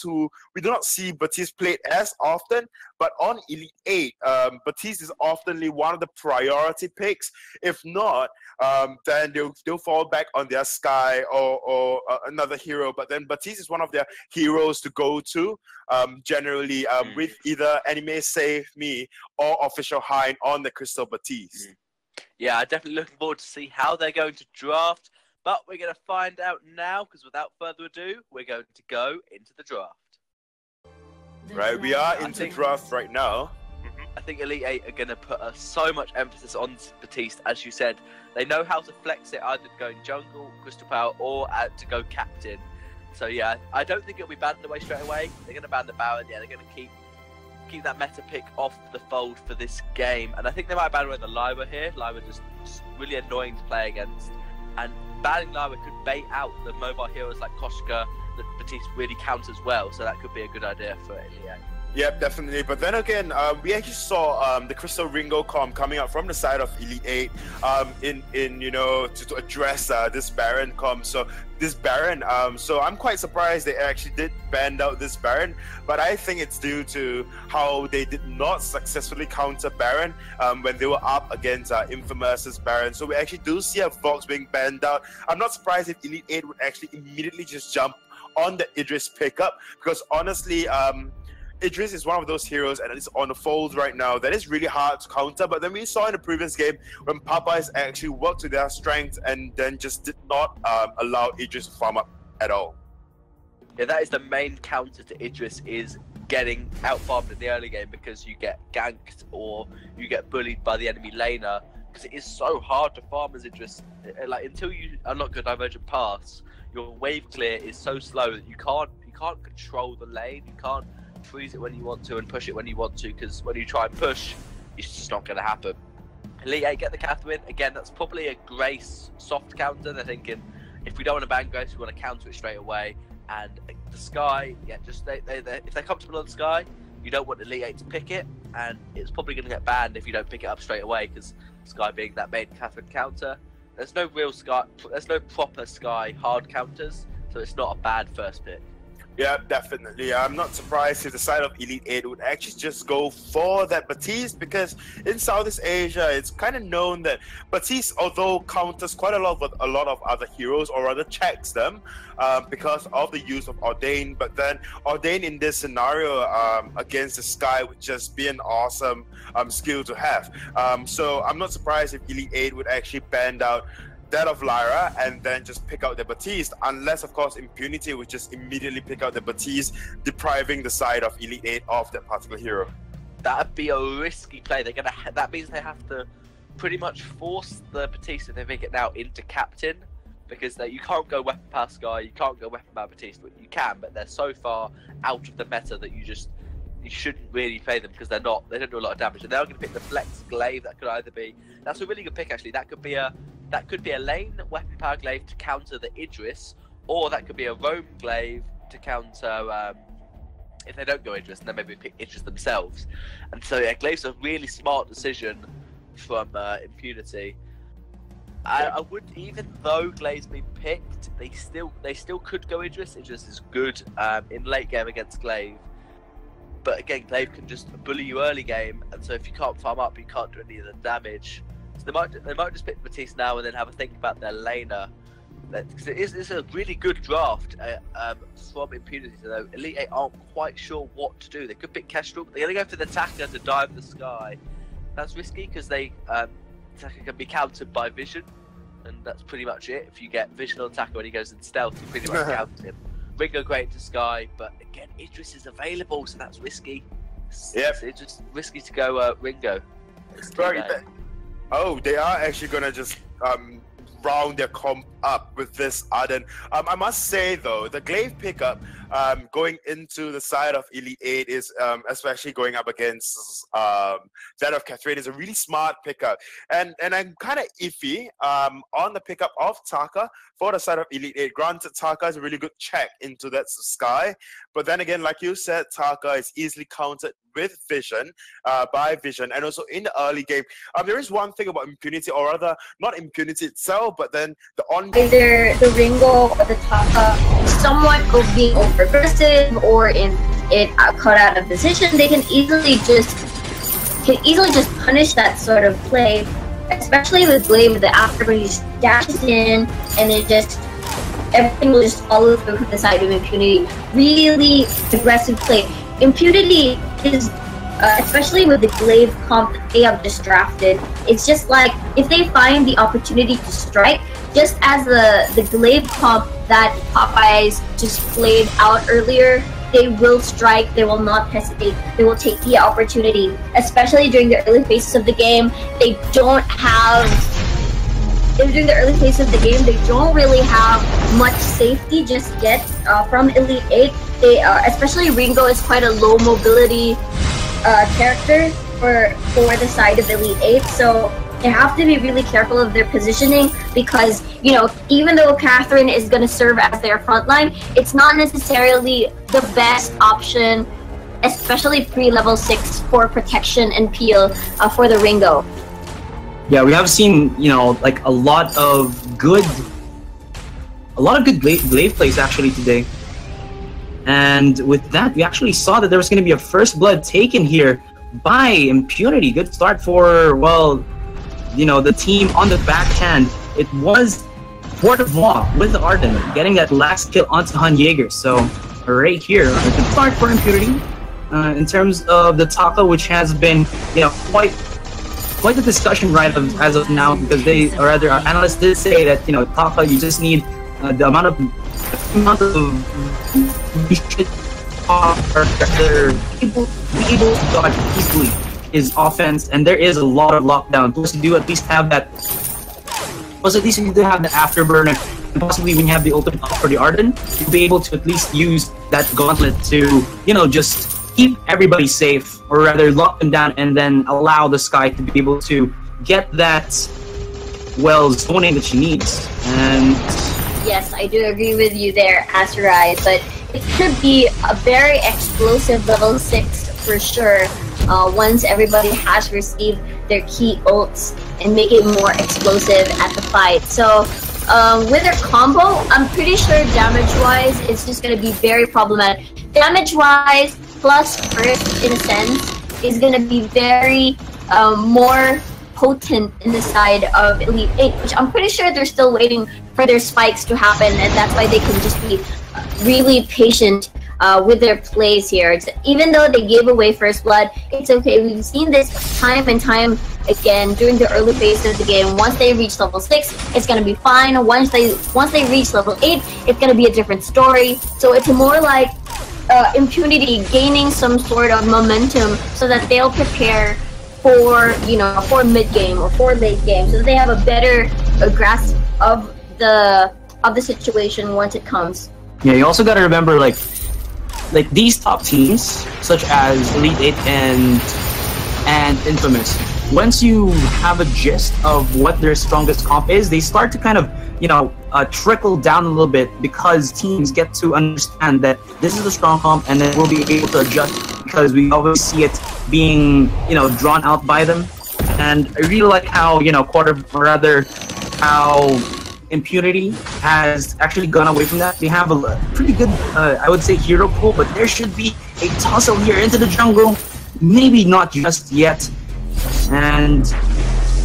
who we do not see Baptiste played as often, but on Elite 8, Baptiste is oftenly one of the priority picks. If not, then they'll fall back on their Sky or another hero. But then Baptiste is one of their heroes to go to, generally with either Anime Save Me or Official Hind on the Crystal Baptiste. Yeah, I'm definitely looking forward to see how they're going to draft. But we're going to find out now, because without further ado, we're going to go into the draft. Right, we are into draft right now. I think Elite 8 are going to put so much emphasis on Baptiste, as you said. They know how to flex it, either going jungle, crystal power, or to go captain. So yeah, I don't think it'll be banned away straight away. They're going to ban the Baron. Yeah, they're going to keep that meta pick off the fold for this game. And I think they might ban away the Lyra here. Lyra just really annoying to play against. And banning Lyra could bait out the mobile heroes like Koshka that Baptiste really counts as well, so that could be a good idea for it. Yep, definitely. But then again, we actually saw the Crystal Ringo comp coming out from the side of Elite 8 in you know, to address this Baron comp. So this Baron, so I'm quite surprised they actually did ban out this Baron, but I think it's due to how they did not successfully counter Baron when they were up against Infamous's Baron. So we actually do see a Vox being banned out. I'm not surprised if Elite 8 would actually immediately just jump on the Idris pickup, because honestly, Idris is one of those heroes, and it's on the fold right now, that is really hard to counter. But then we saw in the previous game when Popeyes actually worked to their strength and then just did not allow Idris to farm up at all. Yeah, that is the main counter to Idris, is getting out-farmed in the early game, because you get ganked or you get bullied by the enemy laner, because it is so hard to farm as Idris. Like, until you unlock your Divergent Pass, your wave clear is so slow that you can't control the lane. You can't freeze it when you want to and push it when you want to, because when you try and push, it's just not going to happen. Elite 8 get the Catherine. Again, that's probably a Grace soft counter. They're thinking, if we don't want to ban Grace, we want to counter it straight away. And the Sky, yeah, just if they're comfortable on the Sky, you don't want Elite 8 to pick it, and it's probably going to get banned if you don't pick it up straight away, because Sky being that main Catherine counter. There's no real Sky, there's no proper Sky hard counters, so it's not a bad first pick. Yeah, definitely. I'm not surprised if the side of Elite 8 would actually just go for that Baptiste, because in Southeast Asia, it's kind of known that Baptiste, although counters quite a lot of other heroes, or rather checks them because of the use of Ordain. But then Ordain in this scenario against the Sky would just be an awesome skill to have. So I'm not surprised if Elite 8 would actually ban out that of Lyra and then just pick out the Baptiste, unless of course Impunity would just immediately pick out the Baptiste, depriving the side of Elite 8 of that particular hero. That'd be a risky play. That means they have to pretty much force the Baptiste, if they make it now, into captain, because you can't go weapon power Sky, you can't go weapon power Baptiste. You can, but they're so far out of the meta that you shouldn't really play them, because they don't do a lot of damage. And they're going to pick the Flex Glaive. That could either be, that's a really good pick actually. That could be a lane weapon power glaive to counter the Idris, or that could be a roam glaive to counter if they don't go Idris, and then maybe pick Idris themselves. And so yeah, glaive's a really smart decision from Impunity. I would, even though glaive's been picked, they still could go Idris. Idris is good in late game against glaive. But again, glaive can just bully you early game, and so if you can't farm up, you can't do any of the damage. So they might just pick Baptiste now and then have a think about their laner. Because it's a really good draft from Impunity, though Elite 8 aren't quite sure what to do. They could pick Kestrel, but they're going to go for the attacker to dive the Sky. That's risky, because attacker can be countered by Vision, and that's pretty much it. If you get Vision on attacker when he goes in stealth, you pretty much counter him. Ringo great into Sky, but again, Idris is available, so that's risky. Yep. It's just risky to go Ringo. Oh, they are actually gonna just round their comp up with this Arden. I must say though, the glaive pickup going into the side of Elite 8 is especially going up against that of Catherine, is a really smart pickup. And I'm kind of iffy on the pickup of Taka for the side of Elite 8. Granted, Taka is a really good check into that Sky, but then again, like you said, Taka is easily countered with Vision, by Vision, and also in the early game. There is one thing about Impunity, or rather, not Impunity itself, but then the on either the Ringo or the Taka somewhat of being over-aggressive or in caught out of position, they can easily just punish that sort of play, especially with Glaive, with the afterburn, he just dashes in and it just everything will just follow through from the side of Impunity. Really aggressive play. Impunity is, especially with the Glaive comp that they have just drafted, it's just like, if they find the opportunity to strike, just as the Glaive comp that Popeyes just played out earlier, they will strike, they will not hesitate, they will take the opportunity, especially during the early phases of the game. During the early phase of the game, they don't really have much safety just yet from Elite 8. They, especially Ringo is quite a low mobility character for the side of Elite 8, so they have to be really careful of their positioning because, you know, even though Catherine is going to serve as their frontline, it's not necessarily the best option, especially pre-level 6 for protection and peel for the Ringo. Yeah, we have seen, you know, like a lot of good glaive plays actually today. And with that, we actually saw that there was going to be a first blood taken here by Impunity. Good start for, well, you know, the team on the backhand. It was Port of Law with the Arden getting that last kill onto Han Jaeger. So right here, a good start for Impunity in terms of the Taka, which has been, you know, quite a discussion right as of now, because they, or rather, our analysts did say that, you know, Taka, you just need the amount of you should or rather be able to dodge easily his offense, and there is a lot of lockdown. Plus, you do at least have that. Plus, at least you do have the afterburner, and possibly when you have the ultimate up for the Arden, you'll be able to at least use that gauntlet to, you know, just keep everybody safe, or rather lock them down, and then allow the Sky to be able to get that, well, zoning that she needs. And yes, I do agree with you there, Azurai, but it could be a very explosive level 6 for sure once everybody has received their key ults and make it more explosive at the fight. So with their combo, I'm pretty sure damage-wise it's just going to be very problematic. Damage-wise, plus first, in a sense, is going to be very more potent in the side of Elite 8, which I'm pretty sure they're still waiting for their spikes to happen, and that's why they can just be really patient with their plays here. Even though they gave away first blood, it's okay. We've seen this time and time again during the early phase of the game. Once they reach level 6, it's gonna be fine. Once they reach level 8, it's gonna be a different story. So it's more like Impunity gaining some sort of momentum so that they'll prepare for, you know, for mid game or for late game, so that they have a better grasp of the situation once it comes. yeah, you also got to remember, like these top teams, such as Elite 8 and Infamous, once you have a gist of what their strongest comp is, they start to kind of, you know, trickle down a little bit, because teams get to understand that this is a strong comp, and then we'll be able to adjust, because we always see it being, you know, drawn out by them. And I really like how, you know, how Impunity has actually gone away from that. They have a pretty good, I would say, hero pool, but there should be a tussle here into the jungle. Maybe not just yet. And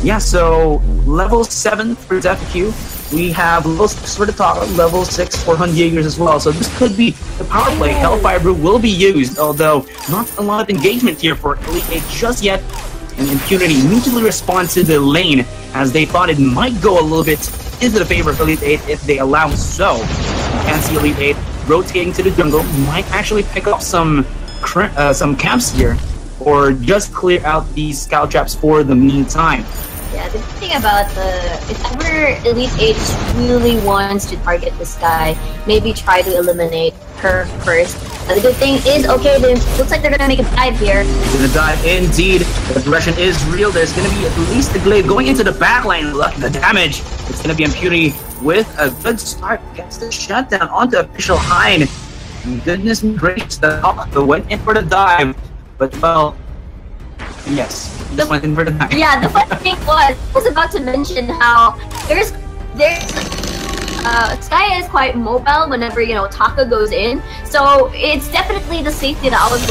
yeah, so level 7 for ZFQ. We have level 6 for the Taka, level 6 for Han Jaegers as well. So this could be the power play. Hellfire Brew will be used, although not a lot of engagement here for Elite 8 just yet. And Impunity immediately responds to the lane, as they thought it might go a little bit into the favor of Elite 8 if they allow so. You can see Elite 8 rotating to the jungle, might actually pick up some camps here, or just clear out these scout traps for the meantime. Yeah, the thing about if ever Elite 8 really wants to target this guy, maybe try to eliminate her first. The good thing is, okay, looks like they're gonna make a dive here. Gonna dive indeed. The aggression is real. There's gonna be at least a glaive going into the backline. Look at the damage. It's gonna be Impunity with a good start. Gets the shutdown onto Official Hein. Goodness gracious, the went in for the dive, but well, yes, just went in for the dive. Yeah, the funny thing was, I was about to mention how there's Sky is quite mobile whenever, you know, Taka goes in. So it's definitely the safety that I was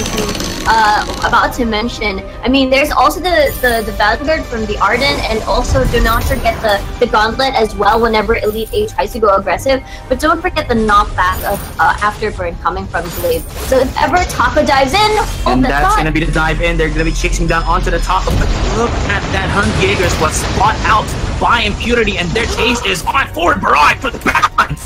about to mention. I mean, there's also the Vanguard from the Arden, and also do not forget the Gauntlet as well whenever Elite 8 tries to go aggressive. But don't forget the knockback of Afterburn coming from Glaive. So if ever Taka dives in, and that's going to be the dive in. They're going to be chasing down onto the top. But look at that. Jaegers was spot out by Impunity, and their chase is on forward barrage for the backline.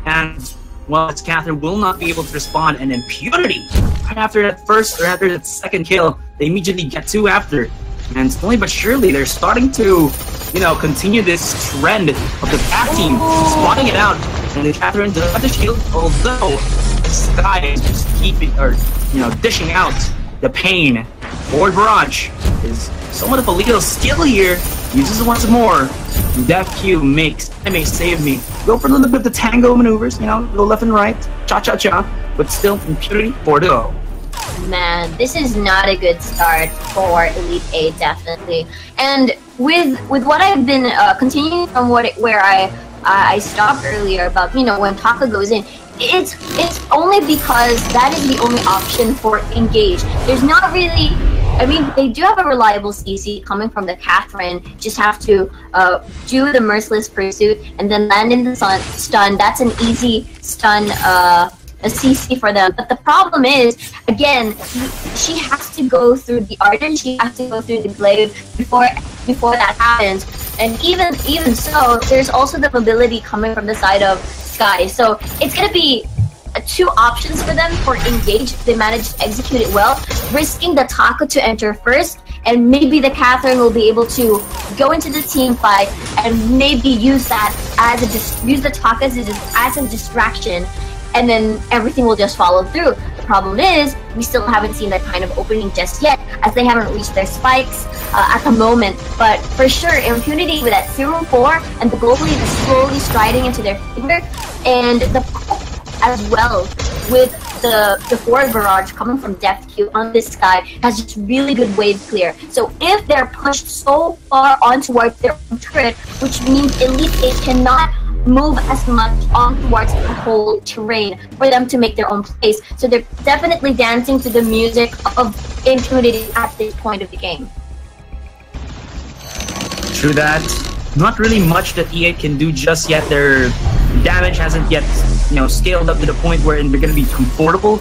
And well, Catherine will not be able to respond, and Impunity, right after that first or after that second kill, they immediately get two after. And slowly but surely, they're starting to, you know, continue this trend of the back team spotting it out. And Catherine does have the shield, although Sky is just keeping, or, you know, dishing out the pain. Forward barrage is somewhat of a little skill here. Uses it once more. Def Q makes, I may save me. Go for a little bit of the tango maneuvers, you know, go left and right, cha-cha-cha, but still Impunity 4-0. Man, this is not a good start for Elite 8, definitely. And with what I've been continuing from where I stopped earlier about, you know, when Taka goes in, it's only because that is the only option for engage. There's not really, I mean, they do have a reliable CC coming from the Catherine. Just have to do the Merciless Pursuit and then land in the stun. That's an easy stun a CC for them. But the problem is, again, she has to go through the Arden, she has to go through the Glaive before that happens. And even so, there's also the mobility coming from the side of Sky. So it's gonna be two options for them for engage if they manage to execute it well, risking the Taka to enter first, and maybe the Catherine will be able to go into the team fight and maybe use that as use the Taka as a distraction, and then everything will just follow through. The problem is, we still haven't seen that kind of opening just yet, as they haven't reached their spikes at the moment. But for sure, Impunity with that 0-4 and the goal lead is slowly striding into their favor, and the as well with the forward barrage coming from Def Q on this Sky has just really good wave clear. So if they're pushed so far on towards their own turret, which means Elite 8 cannot move as much on towards the whole terrain for them to make their own place. So they're definitely dancing to the music of Impunity at this point of the game. True that. Not really much that E8 can do just yet. Their damage hasn't yet, you know, scaled up to the point where they're going to be comfortable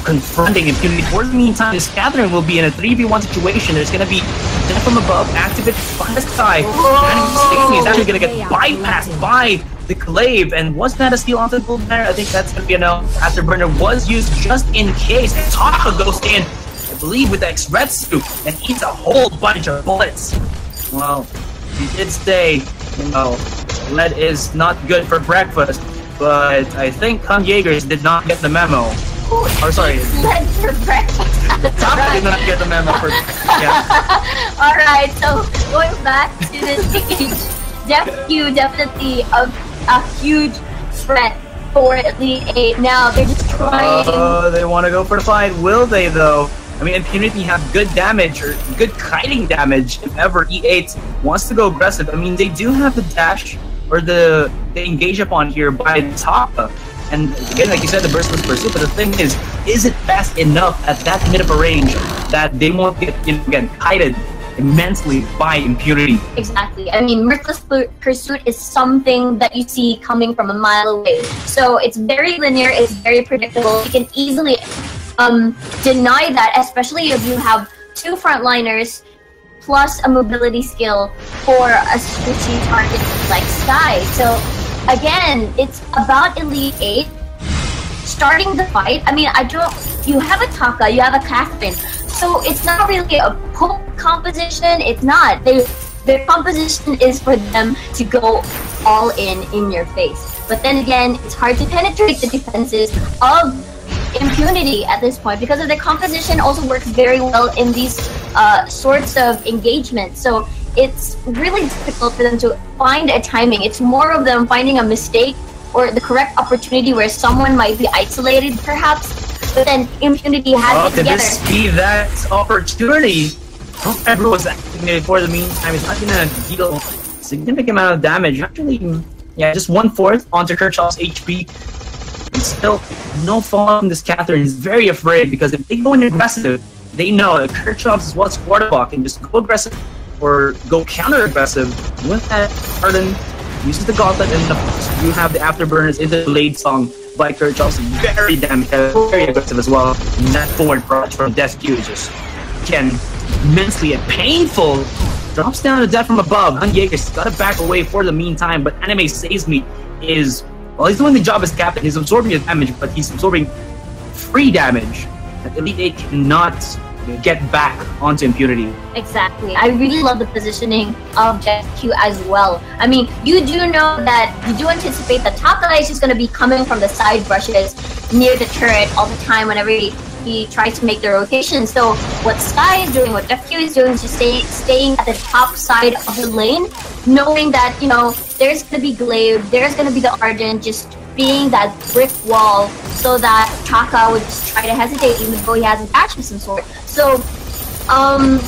confronting Impunity. For the meantime, this Catherine will be in a 3v1 situation. There's going to be death from above, activate by the Sky. And he's actually going to get bypassed by the Glaive. And was that a steal onto the bull there? I think that's going to be enough. Afterburner was used just in case. Taka goes in, I believe, with the Exretsu and eats a whole bunch of bullets. Well, he did say, you know, lead is not good for breakfast, but I think Jaegers did not get the memo. Or sorry, lead for breakfast. Taka did not get the memo for Alright, so going back to this stage, Def Q definitely a huge threat for Elite 8. Now they're just trying. Oh, they want to go for the fight. Will they though? I mean, Impunity have good damage, or good kiting damage, if ever E8 wants to go aggressive. I mean, they do have the dash, or they engage upon here by Taka. And again, like you said, the Merciless Pursuit, but the thing is it fast enough at that mid of a range that they won't get, you know, again, kited immensely by Impunity? Exactly. I mean, Merciless Pursuit is something that you see coming from a mile away. So it's very linear, it's very predictable. You can easily deny that, especially if you have two frontliners plus a mobility skill for a switching target like Sky. So again, it's about Elite 8 starting the fight. I mean, you have a Taka, you have a Catherine, so it's not really a poke composition. It's not. Their composition is for them to go all in your face. But then again, it's hard to penetrate the defenses of Impunity at this point, because of the composition also works very well in these sorts of engagements. So it's really difficult for them to find a timing. It's more of them finding a mistake or the correct opportunity where someone might be isolated perhaps, but then Impunity has it together. Could this be that opportunity? Hope everyone's activated for the meantime. It's not going to deal significant amount of damage. Actually, Yeah, just 1/4 onto Kirchhoff's HP. And still, no fallout from this Catherine. Is very afraid because if they go in aggressive, they know that Kirchhoff is what's quarterback and just go aggressive or go counter-aggressive. With that, Arden uses the gauntlet, and of course, you have the afterburners into the Blade Song by Kirchhoff's very damn very aggressive as well. And that forward barrage from Death Q is just, again, immensely and painful. Drops down to death from above. Jaeger's got to back away for the meantime, but Anime Saves Me is, well, he's doing the job as captain. He's absorbing his damage, but he's absorbing free damage that Elite 8 cannot get back onto Impunity. Exactly. I really love the positioning of Jet Q as well. I mean, you do know that you do anticipate that top guy is just going to be coming from the side brushes near the turret all the time whenever he tries to make the rotation. So what Sky is doing, what Jet Q is doing is just staying at the top side of the lane, knowing that, you know, there's going to be Glaive, there's going to be the Argent, just being that brick wall so that Taka would just try to hesitate even though he has an dash of some sort. So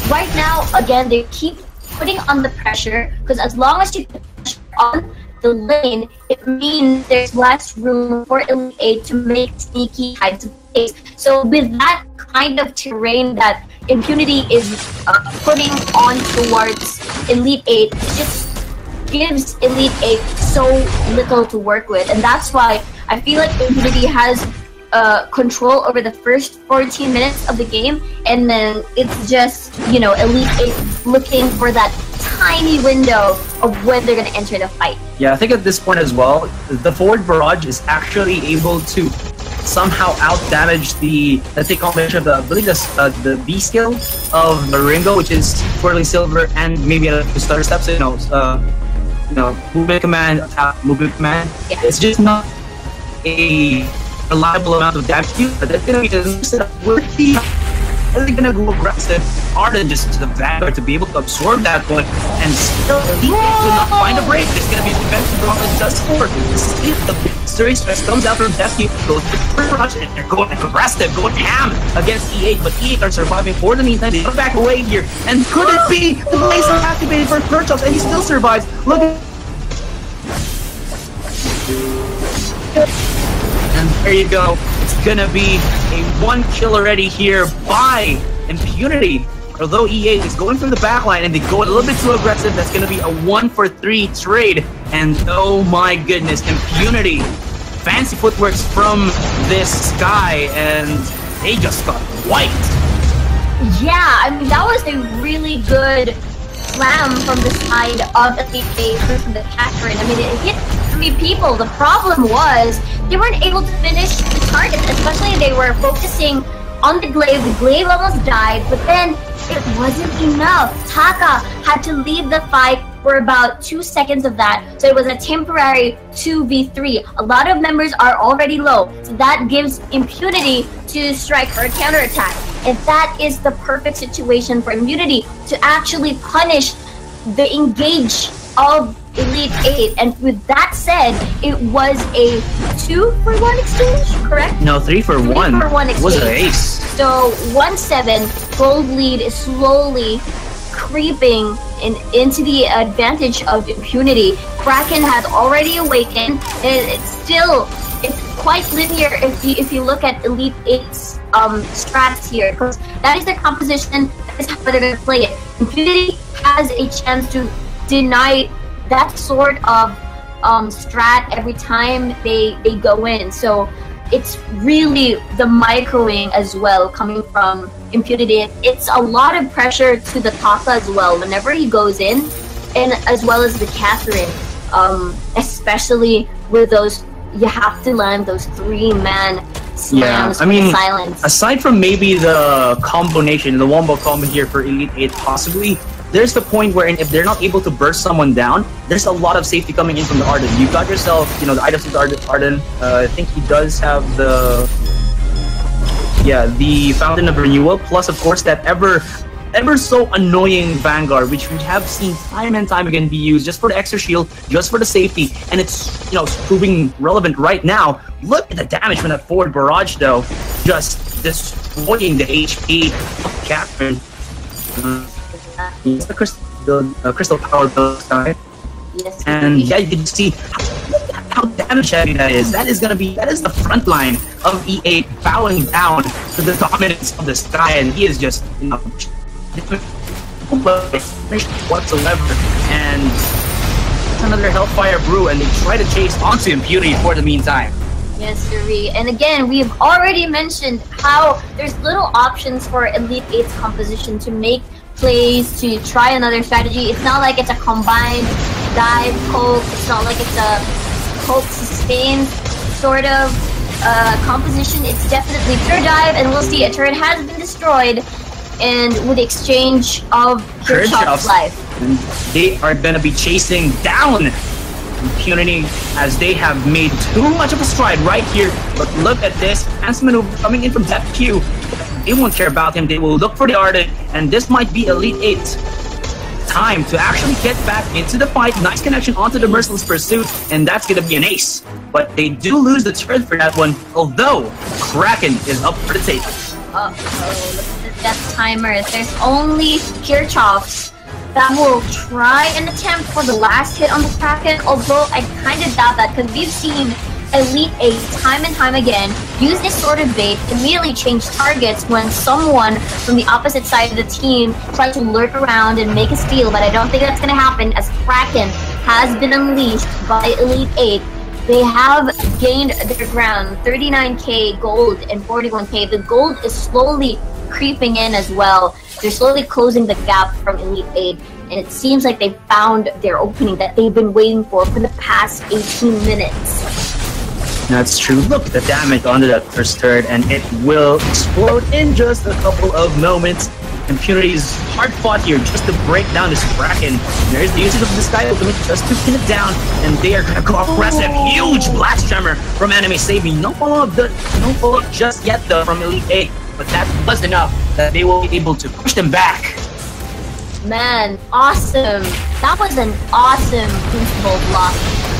right now, again, they keep putting on the pressure because as long as you put pressure on the lane, it means there's less room for Elite 8 to make sneaky kinds of plays. So with that kind of terrain that Impunity is putting on towards Elite 8, it just gives Elite 8 so little to work with, and that's why I feel like Impunity has control over the first 14 minutes of the game, and then it's just, you know, Elite 8 looking for that tiny window of when they're going to enter the fight. Yeah, I think at this point as well, the forward barrage is actually able to somehow out-damage the, let's say, combination of the, I believe the B skill of the Ringo, which is Twirling Silver, and maybe the stutter steps, you know, movement command, attack, movement command. Yeah. It's just not a reliable amount of damage to you, but that's gonna be just worthy. Are they gonna go aggressive? Arden just to the Vanguard to be able to absorb that point and still Elite 8 will not find a break. There's gonna be a defensive drop that does score. The series stress comes out from Death Q, goes to the rush, and they're going aggressive, going ham against E8, but E8 are surviving for the meantime. They come back away here, and could it be the Blaze are activated for Kirchhoff, and he still survives. Look at, and there you go. It's gonna be a 1 kill already here by Impunity. Although E8 is going through the backline and they go a little bit too aggressive, that's gonna be a 1-for-3 trade. And oh my goodness, Impunity. Fancy footworks from this Sky, and they just got wiped. Yeah, I mean, that was a really good slam from the side of Elite 8 from the Catherine. I mean, it hit 3 people. The problem was they weren't able to finish the targets, especially they were focusing on the Glaive. The Glaive almost died, but then it wasn't enough. Taka had to leave the fight for about 2 seconds of that, so it was a temporary 2v3. A lot of members are already low, so that gives Impunity to strike for a counterattack. And that is the perfect situation for Impunity to actually punish the engage of Elite 8. And with that said, it was a 2-for-1 exchange, correct? No, 3-for-1. 3-for-1 exchange. Was an ace. So 1-7, gold lead is slowly creeping into the advantage of Impunity. Kraken has already awakened, and it's quite linear if you look at Elite 8's strats here, because that is their composition, that is how they're going to play it. Impunity has a chance to deny that sort of strat every time they go in, so it's really the microwing as well coming from Impunity. It's a lot of pressure to the Taka as well whenever he goes in, and as well as the Catherine, especially with those, you have to land those 3-man slams. Yeah, I mean, silence. Aside from maybe the combination, the wombo combo here for Elite 8 possibly, there's the point where if they're not able to burst someone down, there's a lot of safety coming in from the Arden. You got yourself, you know, the items with Arden. I think he does have the Fountain of Renewal, plus of course that ever so annoying Vanguard, which we have seen time and time again be used just for the extra shield, just for the safety, and it's, you know, proving relevant right now. Look at the damage from that forward barrage though, just destroying the HP of Catherine. The crystal power build, Yes, and yeah, you can see how damage heavy that is. That is the front line of E8 bowing down to the dominance of the sky, and he is just, you know, whatsoever. And another Hellfire Brew, and they try to chase onto Impunity for the meantime. Yes, Siri. And again, we've already mentioned how there's little options for Elite 8's composition to make plays, to try another strategy. It's not like it's a combined dive poke. It's not like it's a poke sustained sort of composition. It's definitely pure dive, and we'll see a turret has been destroyed, and with the exchange of Kirchhoff's life. And they are going to be chasing down Impunity as they have made too much of a stride right here. But look at this. Handsome maneuver coming in from depth Q. They won't care about him. They will look for the Ardent, and this might be Elite 8's time to actually get back into the fight. Nice connection onto the Merciless Pursuit, and that's going to be an ace. But they do lose the turret for that one, although Kraken is up for the take. Uh-oh, look at the death timers. There's only Kirchhoff's that will try and attempt for the last hit on the Kraken, although I kind of doubt that, because we've seen Elite 8 time and time again use this sort of bait, immediately change targets when someone from the opposite side of the team tries to lurk around and make a steal, but I don't think that's going to happen as Kraken has been unleashed by Elite 8. They have gained their ground, 39k gold and 41k. The gold is slowly creeping in as well. They're slowly closing the gap from Elite 8, and it seems like they've found their opening that they've been waiting for the past 18 minutes. That's true. Look at the damage onto that first turret, and it will explode in just a couple of moments. Impunity is hard fought here just to break down this Kraken. There's the usage of the Sky Ultimate just to pin it down, and they are going to go aggressive. Huge Blast Tremor from Anime Saving. No follow-up just yet though from Elite 8, but that was enough that they will be able to push them back. Man, awesome. That was an awesome principal block.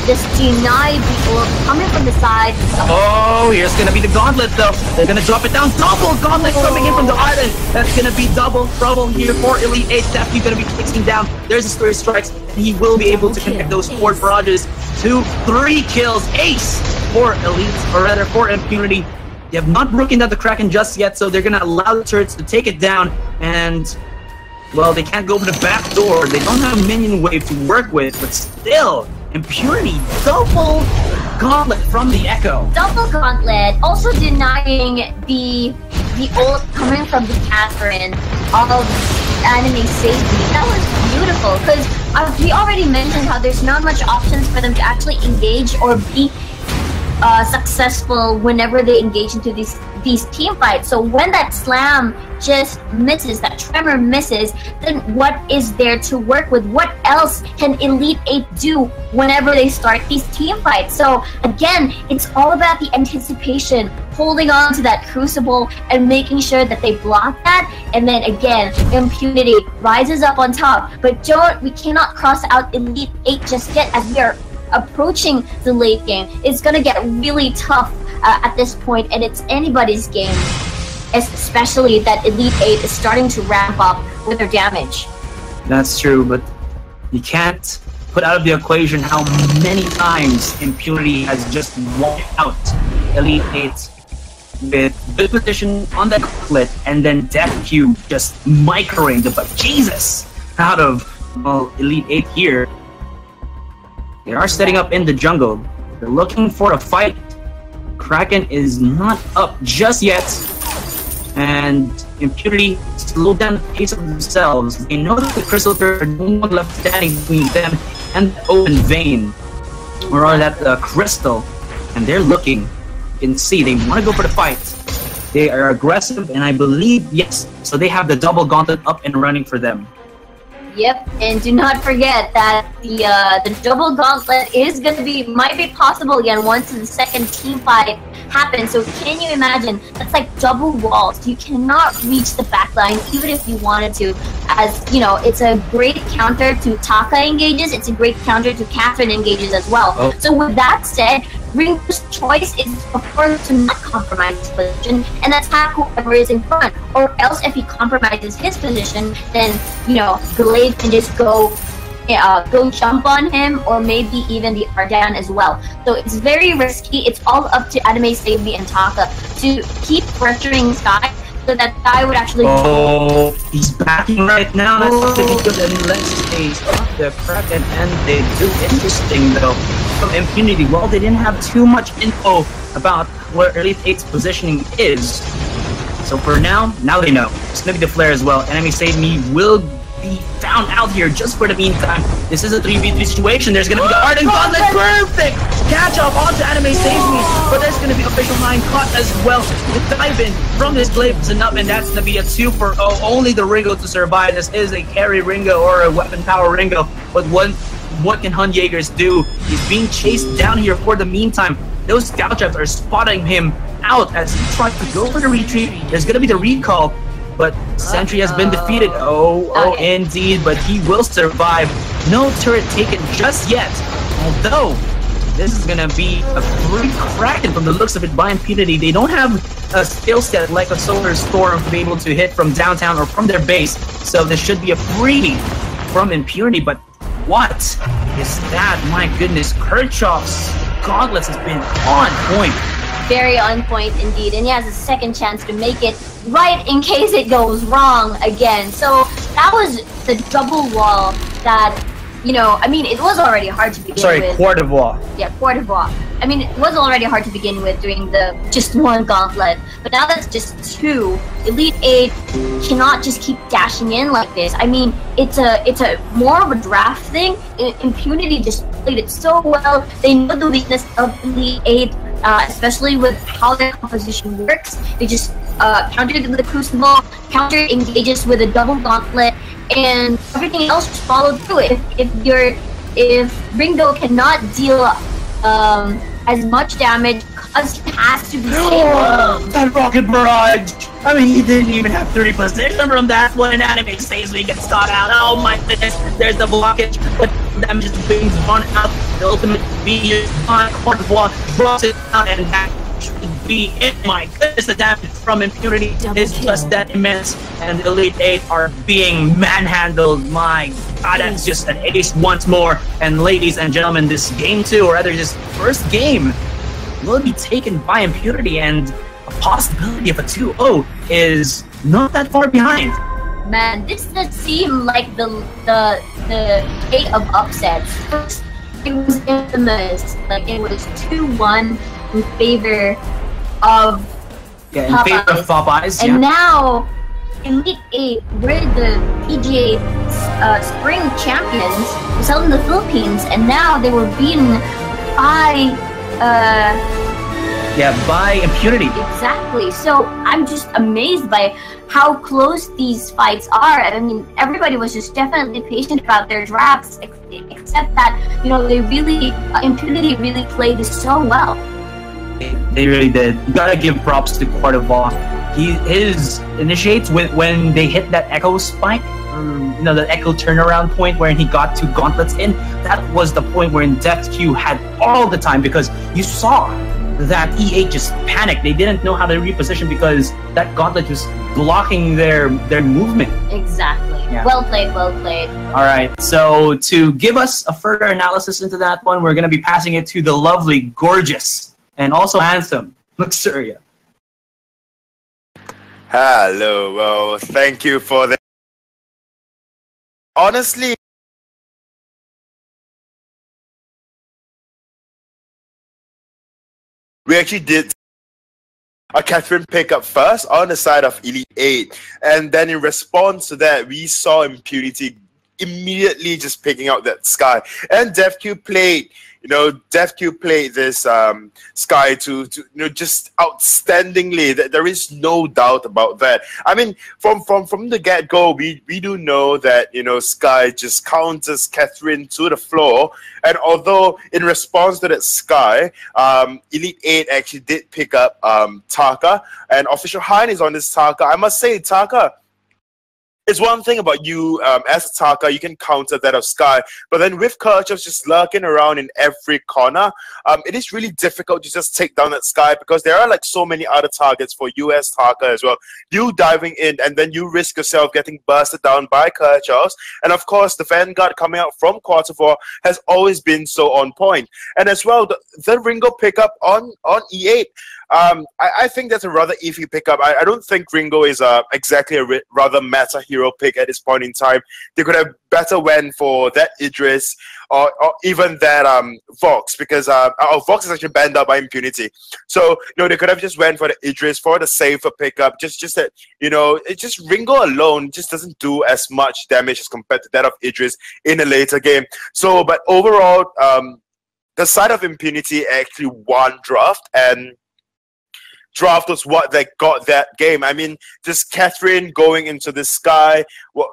Just deny people coming from the side. Oh, here's gonna be the gauntlet though. They're gonna drop it down. Double gauntlet coming in from the Ardent. That's gonna be double trouble here for Elite 8. Definitely gonna be fixing down. There's the Spirit Strikes. He will be able to connect those 4 barrages to 3 kills. Ace for Elite, or rather for Impunity. They have not broken down the Kraken just yet, so they're gonna allow the turrets to take it down, and well, they can't go for the back door. They don't have a minion wave to work with, but still, Impunity, double gauntlet from the Echo. Double gauntlet, also denying the ult coming from the Catherine of Anime Safety. That was beautiful, because we already mentioned how there's not much options for them to actually engage or be successful whenever they engage into these team fights. So when that slam just misses, that tremor misses, then what is there to work with? What else can Elite 8 do whenever they start these team fights? So again, it's all about the anticipation, holding on to that crucible and making sure that they block that, and then again, Impunity rises up on top. But we cannot cross out Elite 8 just yet, as we are approaching the late game. It's gonna get really tough at this point, and it's anybody's game, especially that Elite 8 is starting to ramp up with their damage. That's true, but you can't put out of the equation how many times Impunity has just walked out Elite 8 with good position on the gauntlet, and then Death Cube just microing the Jesus out of, well, Elite 8 here. They are setting up in the jungle. They're looking for a fight. Kraken is not up just yet. And Impunity slowed down the pace of themselves. They know that the Crystal Turret are no one left standing between them and the open vein, or that crystal. And they're looking. You can see they want to go for the fight. They are aggressive, and I believe, yes, so they have the double gauntlet up and running for them. Yep, and do not forget that the double gauntlet might be possible again once the second team fight happens. So can you imagine? That's like double walls. You cannot reach the backline even if you wanted to. As you know, it's a great counter to Taka engages. It's a great counter to Catherine engages as well. Oh. So with that said, Ringo's choice is, of course, to not compromise his position and attack whoever is in front. Or else, if he compromises his position, then, you know, Glaive can just go go jump on him, or maybe even the Ardan as well. So it's very risky. It's all up to Anime Save Me and Taka to keep pressuring Sky so that Sky would actually. Oh, he's backing right now. That's something good. And let's stay up the Kraken, and they do. Interesting though. From Impunity, well, they didn't have too much info about where Elite 8's positioning is. So for now they know. It's gonna be the flare as well. Enemy Save Me will be found out here just for the meantime. This is a 3v3 situation. There's gonna be the Ardent Gauntlet. Perfect! Catch up onto Anime Save Me. But there's gonna be official 9 caught as well. The dive in from this blade is enough, and that's gonna be a 2 for 0. Only the Ringo to survive. This is a carry Ringo or a weapon power Ringo. But what can Hun Jaegers do? He's being chased down here for the meantime. Those scout traps are spotting him out as he tries to go for the retreat. There's gonna be the recall, but Sentry has been defeated. Oh, indeed, but he will survive. No turret taken just yet. Although, this is gonna be a great Kraken from the looks of it by Impunity. They don't have a skill set like a Solar Storm to be able to hit from downtown or from their base, so this should be a freebie from Impunity, but what is that? My goodness, Kirchhoff's gauntlets has been on point. Very on point indeed, and he has a second chance to make it right in case it goes wrong again. So that was the double wall that, you know, I mean, it was already hard to begin with. Quart of wall. Yeah, quart of wall. I mean, it was already hard to begin with doing the just one gauntlet, but now that's just 2. Elite 8 cannot just keep dashing in like this. I mean, it's a more of a draft thing. Impunity just played it so well. They know the weakness of Elite 8, especially with how their composition works. They just countered with the Crucible, counter engages with a double gauntlet, and everything else just followed through. If Ringo cannot deal as much damage, because he has to be stable. That rocket barrage! I mean, he didn't even have 30 position from that one, and Anime Saves Me gets caught out. Oh my goodness, there's the blockage, but damage is being drawn out. The ultimate be on Quart of Wall, drops it down, and that should be it. My goodness, the damage from Impunity is just that immense, and the Elite 8 are being manhandled. My god, that's just an ace once more. And ladies and gentlemen, this game 2, or rather this first game, will be taken by Impunity, and a possibility of a 2-0 is not that far behind. Man, this does seem like the gate of upsets. First, it was infamous, like it was 2-1 in favor of Popeyes. And now, Elite 8 were the PGA Spring Champions, was held in the Philippines, and now they were beaten by by Impunity. Exactly. So I'm just amazed by how close these fights are. I mean, everybody was just definitely patient about their drafts, except that, you know, they really, Impunity really played this so well. They really did. You gotta give props to Quart of Wall. His initiates when they hit that echo spike, you know, the echo turnaround point where he got 2 gauntlets in. That was the point where Deft Q had all the time, because you saw that E8 just panicked. They didn't know how to reposition because that gauntlet was blocking their movement. Exactly. Yeah. Well played, well played. Alright, so to give us a further analysis into that one, we're going to be passing it to the lovely, gorgeous, and also handsome Luxuria. Hello, well, thank you for that. Honestly, we actually did a Catherine pick up first on the side of Elite 8, and then in response to that, we saw Impunity immediately just picking out that Sky, and DevQ played, you know, DevQ played this Sky to you know, just outstandingly. There is no doubt about that. I mean, from the get-go, we do know that, you know, Sky just counters Catherine to the floor, and although in response to that Sky, Elite 8 actually did pick up Taka, and Official Hein is on this Taka. I must say, Taka, it's one thing about you as a Taka, you can counter that of Sky, but then with Kerchhoff just lurking around in every corner, it is really difficult to just take down that Sky because there are like so many other targets for you as Taka as well. You diving in and then you risk yourself getting bursted down by Kerchhoff, and of course the Vanguard coming out from Quarter 4 has always been so on point. And as well, the Ringo pickup on E8, I think that's a rather iffy pickup. I don't think Ringo is exactly a rather meta hero pick at this point in time. They could have better went for that Idris or even that Vox, because Vox is actually banned out by Impunity. So they could have just went for the Idris for the safer pickup. Just that it's just Ringo alone just doesn't do as much damage as compared to that of Idris in a later game. So, but overall, the side of Impunity actually won draft, and draft was what they got that game. I mean, just Catherine going into this Sky,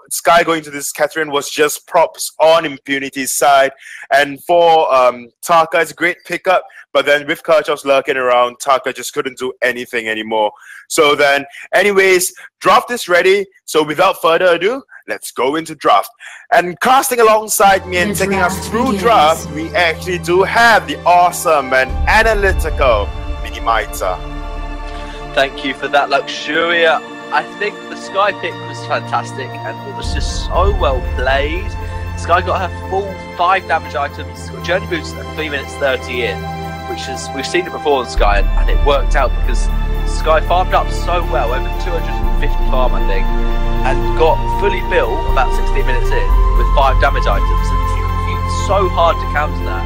Sky going to this Catherine was just props on Impunity's side. And for Taka, it's a great pickup, but then with Kerchhoff lurking around, Taka just couldn't do anything anymore. So then, anyways, draft is ready. So without further ado, let's go into draft. And casting alongside me and taking us through draft, we actually do have the awesome and analytical Minimizer. Thank you for that, Luxuria. I think the Sky pick was fantastic and it was just so well played. Sky got her full 5 damage items, journey boost at 3 minutes 30 in, which is, we've seen it before in Sky, and it worked out because Sky farmed up so well, over 250 farm I think, and got fully built about 16 minutes in with 5 damage items, and it's so hard to counter that.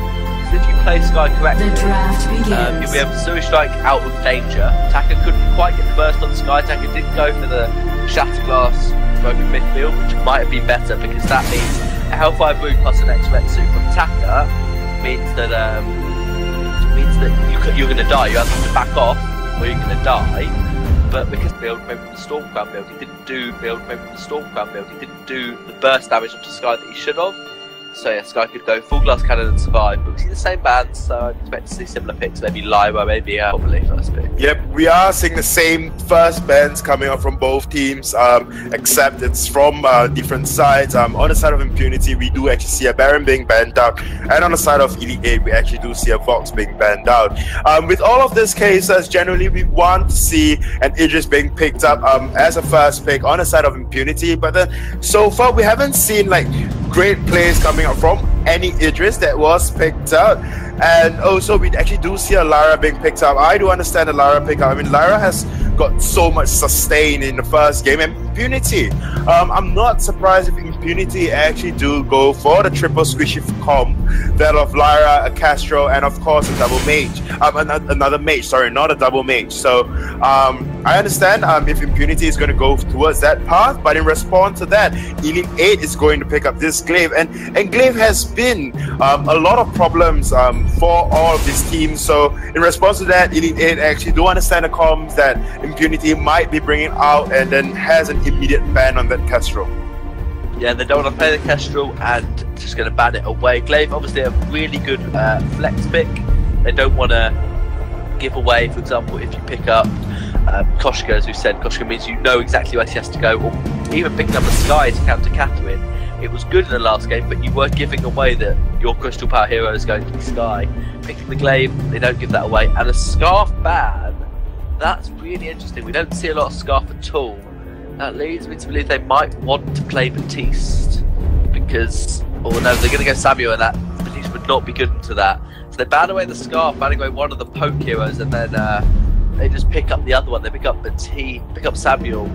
If you play Sky correctly, you'll be able to Sui Strike out of danger. Taka couldn't quite get the burst on Sky. Taka didn't go for the Shatterglass broken midfield, which might have been better because that means a Hellfire Brood plus an X-Wetsuit from Taka means that you're going to die. You have to back off or you're going to die. But because build maybe with the Stormcrown build, he didn't do build maybe with the Stormcrown build. He didn't do the burst damage onto Sky that he should have. So yeah, Sky could go full glass cannon and survive, but we see the same bands, so I expect to see similar picks, maybe Lyra, maybe probably first pick. Yep, we are seeing the same first bands coming up from both teams, except it's from different sides. On the side of Impunity, we do actually see a Baron being banned out, and on the side of Elite 8, we actually do see a Vox being banned out. With all of these cases, generally we want to see an Idris being picked up as a first pick on the side of Impunity, but then so far we haven't seen like great plays coming up from any Idris that was picked out. And also we actually do see a Lyra being picked up. I do understand the Lyra pickup. I mean, Lyra has got so much sustain in the first game. And Impunity, I'm not surprised if Impunity actually do go for the triple squishy comp, that of Lyra, a Castro, and of course a double mage. Another mage, sorry, not a double mage. So I understand if Impunity is going to go towards that path, but in response to that, Elite 8 is going to pick up this Glaive, and Glaive has been a lot of problems for all of these teams. So in response to that, Elite 8 actually do understand the comms that Impunity might be bringing out, and then has an immediate ban on that Kestrel. Yeah, they don't want to play the Kestrel and just going to ban it away. Glaive obviously a really good flex pick. They don't want to give away, for example, if you pick up Koshka, as we said, Koshka means you know exactly where she has to go, or even picking up a Sky to counter Catherine. It was good in the last game, but you were giving away that your Crystal Power hero is going to be Sky. Picking the Glaive, they don't give that away. And a Scarf ban, that's really interesting. We don't see a lot of Scarf at all. That leads me to believe they might want to play Batiste, because, or no, they're going to go Samuel, and that Batiste would not be good into that. So they ban away the Scarf, banning away one of the poke heroes, and then they just pick up the other one. They pick up Batiste, pick up Samuel.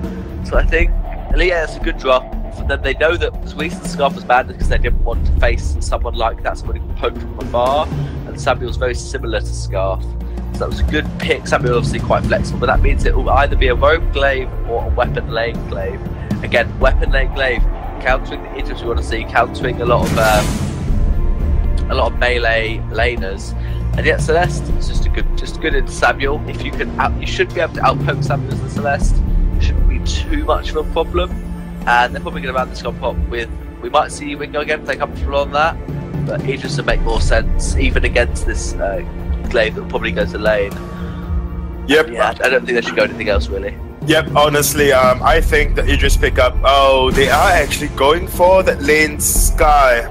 So I think that's a good drop. And then they know that the reason Scarf was banned is because they didn't want to face someone like that, somebody who can poke from afar, and Samuel's very similar to Scarf. So that was a good pick. Samuel obviously quite flexible, but that means it will either be a rogue Glaive or a weapon lane Glaive. Again, weapon lane Glaive, countering the Idris we want to see, countering a lot of melee laners. And yet Celeste is just good into Samuel. If you can, you should be able to outpoke Samuel as the Celeste. It shouldn't be too much of a problem. And they're probably going to ban this on pop with. We might see Wingo again if they're comfortable on that, but Idris would make more sense even against this Glaive that will probably go to lane. Yep. Yeah, I don't think they should go anything else really. Yep, honestly, I think the Idris pickup, oh, they are actually going for that lane Sky.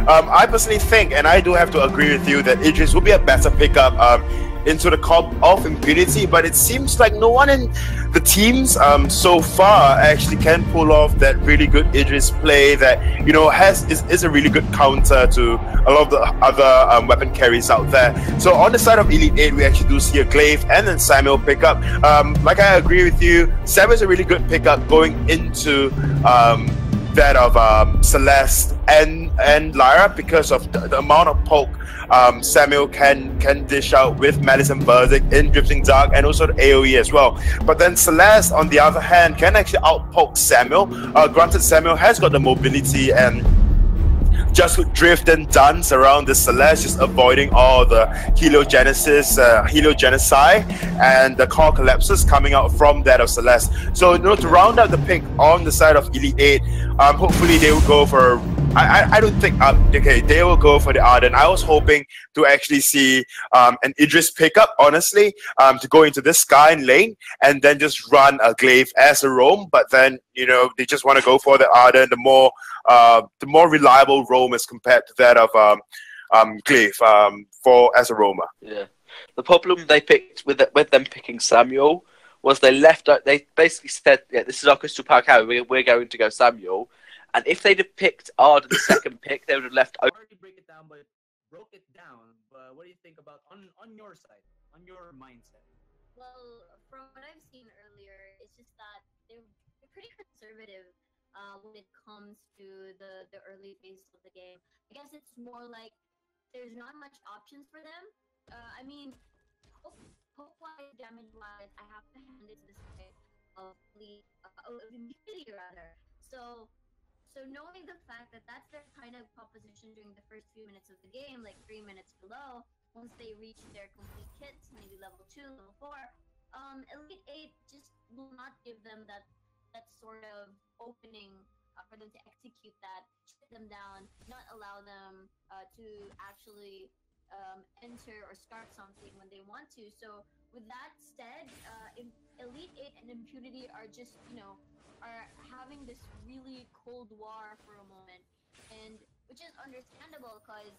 I personally think, and I do have to agree with you, that Idris will be a better pickup into the comp of Impunity, but it seems like no one in the teams so far actually can pull off that really good Idris play that, you know, is a really good counter to a lot of the other weapon carries out there. So on the side of Elite 8, we actually do see a Glaive and then Samuel pickup. Like I agree with you, Samuel's a really good pickup going into that of Celeste and Lyra because of the amount of poke Samuel can dish out with Madison Verdict in Drifting Dark and also the AoE as well. But then Celeste, on the other hand, can actually outpoke Samuel. Granted, Samuel has got the mobility and just drift and dance around the Celeste, just avoiding all the heliogenesis, heliogenocide, and the core collapses coming out from that of Celeste. So, you know, to round out the pick on the side of Elite 8, hopefully they will go for. I don't think okay, they will go for the Arden. I was hoping to actually see an Idris pickup, honestly, to go into this Sky lane and then just run a Glaive as a roam. But then, you know, they just want to go for the Arden, the more reliable roam as compared to that of Glaive for as a roamer. Yeah, the problem they picked with them picking Samuel was they basically said, yeah, this is our Crystal Power carry, we're going to go Samuel. And if they'd have picked Arden the second pick, they would have left. Already break it down, but broke it down. But what do you think about on your side, on your mindset? Well, from what I've seen earlier, it's just that they're pretty conservative when it comes to the early phases of the game. I guess it's more like there's not much options for them. I mean, poke-wise, damage-wise, I have to hand it to the side of Impunity rather. So knowing the fact that that's their kind of composition during the first few minutes of the game, like 3 minutes below, once they reach their complete kits, maybe level 2, level 4, Elite 8 just will not give them that sort of opening for them to execute that, shut them down, not allow them to actually enter or start something when they want to. So with that said, Elite 8 and Impunity are just, you know, are having this really cold war for a moment, and which is understandable because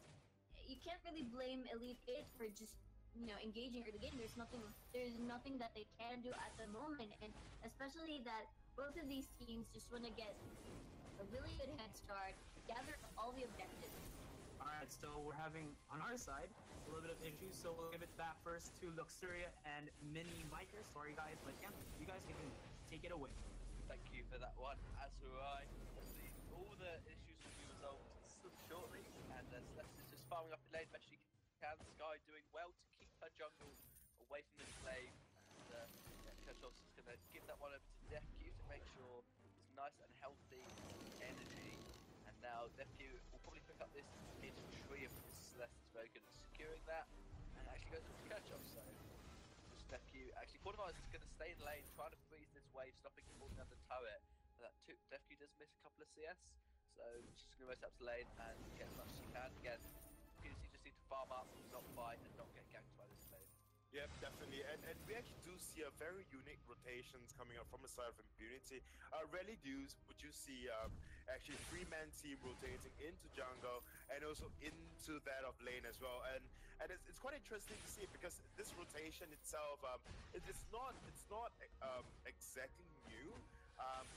you can't really blame Elite 8 for just, you know, engaging early game. There's nothing that they can do at the moment, and especially that both of these teams just want to get a really good head start, gather all the objectives. Alright, so we're having on our side a little bit of issues, so we'll give it back first to Luxuria and Mini Miker. Sorry guys, but yeah, you guys can take it away. Thank you for that one, Azurai. All the issues will be resolved shortly, and Celeste is just farming up the lane best she can. Sky doing well to keep her jungle away from the Glaive, and Kershaw is going to give that one over to Defq to make sure it's nice and healthy energy. And now Defq will probably pick up this mid-tree of Celeste is very good at securing that, and actually goes into Kershaw. So Defq actually Fortifies is going to stay in lane, trying to freeze this wave, stopping it falling under turret. And that Defq does miss a couple of CS, so she's going to race up to lane and get as much as she can. Again, you just need to farm up, not fight, and not get ganked by this lane. Yep, definitely, and we actually do see a very unique rotations coming up from the side of Impunity. Rarely would you see actually 3-man team rotating into jungle and also into that of lane as well, and it's quite interesting to see because this rotation itself, it's not exactly new.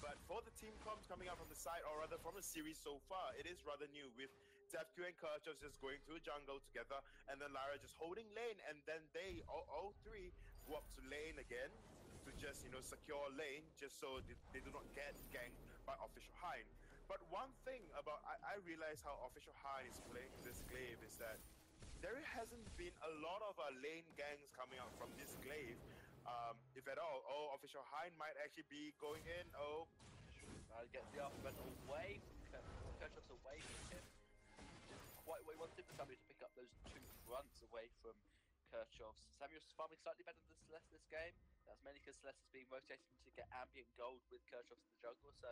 But for the team comps coming out from the side, or rather from the series so far, it is rather new with Defq and Kershaw just going through jungle together, and then Lyra just holding lane, and then they all three go up to lane again to just, you know, secure lane, just so they do not get ganked by Official Hein. But one thing about I realize how Official Hein is playing this Glaive is that there hasn't been a lot of lane gangs coming out from this Glaive. If at all. Oh, Official Hein might actually be going in. Oh, Gets the argument away from Kershaw's away from him. Just quite what he wanted for Samuel to pick up those 2 fronts away from Kershaw's. Samuel's farming slightly better than Celeste this game. That's mainly because Celeste is being rotated to get ambient gold with Kershaw's in the jungle. So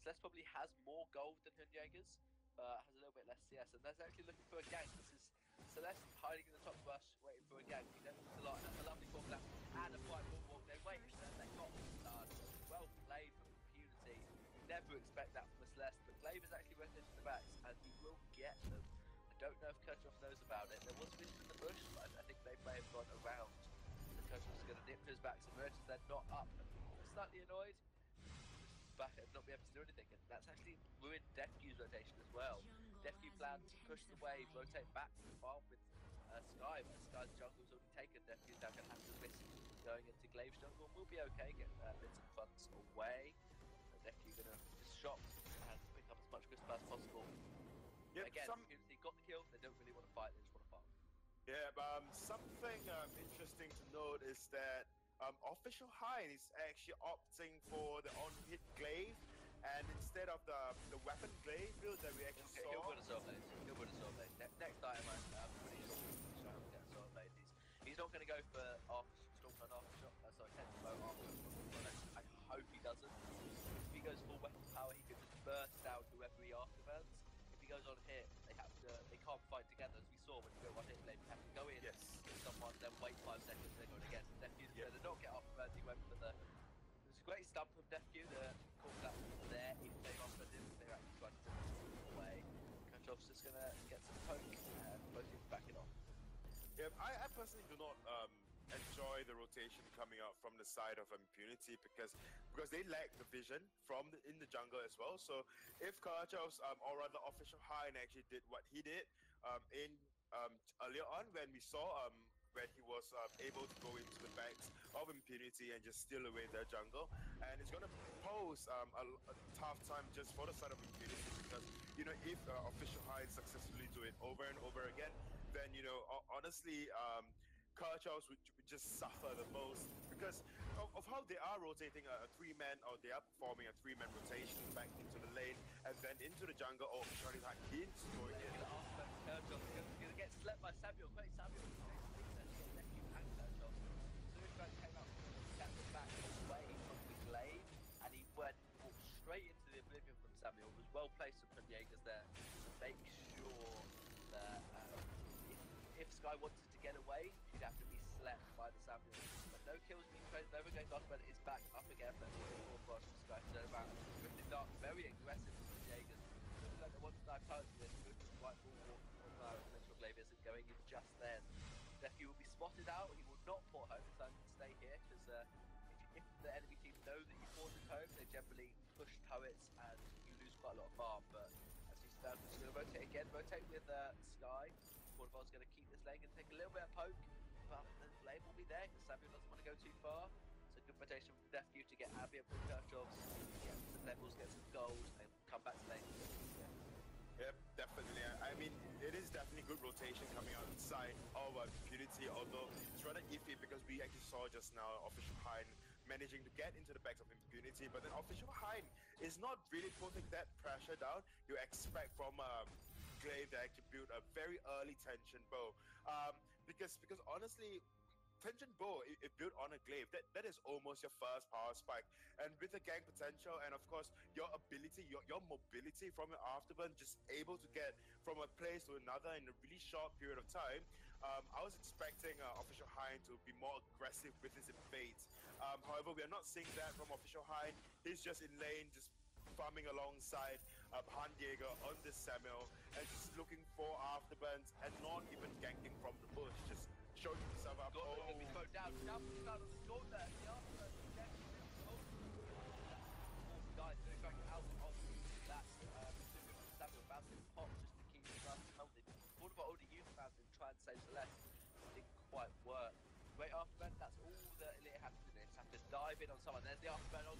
Celeste probably has more gold than Hunjager's, but has a little bit less CS. And they're actually looking for a gank. This is Celeste hiding in the top rush, waiting for a gank. You know, it's a lot, and that's a lovely formula. And a white wall walk. They wait, and they got the start. to expect that from a Celeste, but Glaive is actually rotating the backs, and he will get them. I don't know if Kirchhoff knows about it. There was vision in the bush, but I think they may have gone around. So Kirchhoff's going to nip to his backs and notice they're not up. I'm slightly annoyed. Back and not be able to do anything, and that's actually ruined Defq's rotation as well. Defq planned to push the wave, rotate back to the farm with Sky, but Sky's jungle's already taken. Defq's now going to have to risk going into Glaive's jungle, and we'll be okay, get bits and funds away. Defq going to just shop and pick up as much crystal as possible. Yep, again, Impunity got the kill, they don't really want to fight, they just want to farm. Yeah, something interesting to note is that Official Hein is actually opting for the on-hit glaive, and instead of the weapon glaive build that we actually saw. He'll put a sword blade. He'll put a sword blade. Next item, I'm pretty sure he'll get a sword blade. He's not going to go for Stormcloud aftershot. Sorry, Tensorbow aftershot. I hope he doesn't. If he goes full weapon power, he could just burst down whoever he afterburns. If he goes on hit, they can't fight together, as we saw when you go on hit, they have to go in, yes, hit someone, then wait 5 seconds, then go again. Defq's going to not get afterburns. He went for the. It was a great stump from Defq. The call that there. If they afterburns him, they're actually trying to take it away. Kirchhoff's just going to get some poke and both teams back it off. Yeah, I personally do not enjoy the rotation coming out from the side of Impunity because they lack the vision from in the jungle as well. So if Kirchhoff's or rather Official Hein actually did what he did earlier on when we saw when he was able to go into the backs of Impunity and just steal away their jungle, and it's going to pose a tough time just for the side of Impunity because if Official Hein successfully do it over and over again, then honestly Kirchhoffs would just suffer the most because of how they are rotating a 3-man, or they are performing a 3-man rotation back into the lane and then into the jungle. Oh, Charlie Hack into going in. Kirchhoff's going to get slept by Samuel. Great Samuel. Suicide came out from back away from the glaive, and he walked straight into the oblivion from Samuel. It was well placed to put Jaegers there to make sure that if Sky wanted to get away, she'd have to be slept by the Samuel. But no kills being traded, never going off, but it's back up again. But for Sky to turn around. Drifting Dark, very aggressive from the Jaegers. Looks like they want to dive power to this. Good white ball Dimensional Glaive isn't going in just then. Defq will be spotted out, he will not port home, so he can stay here, because if the enemy team know that you ported home, they generally push turrets and you lose quite a lot of farm, but as he's down, he's going to rotate again, rotate with Sky. Portavo's going to keep this lane and take a little bit of poke, but the flame will be there, because Samuel doesn't want to go too far. So good rotation from Defq to get Abby from Kirchhoffs, get some levels, get some gold, and come back to lane. Yep, definitely. I mean, it is definitely good rotation coming outside of Impunity, although it's rather iffy because we actually saw just now Official Hein managing to get into the backs of Impunity, but then Official Hein is not really putting that pressure down you expect from Glaive that actually built a very early tension bow. Because honestly, tension bow, if built on a glaive, that is almost your first power spike, and with the gang potential and of course your ability, your mobility from your afterburn, just able to get from a place to another in a really short period of time, I was expecting Official Hein to be more aggressive with his invades. However, we are not seeing that from Official Hein. He's just in lane, just farming alongside Handjäger on this Samuel and just looking for afterburns and not even ganking from the bush, just showing himself up. Oh, we go down on the gold there. The afterburns guys are going out of that Samuel bouncing pop just to keep himself healthy. What about all the youth fans and try and save Celeste? It didn't quite work. Great afterburn, that's all that Elite have to do. They have to dive in on someone. There's the afterburn on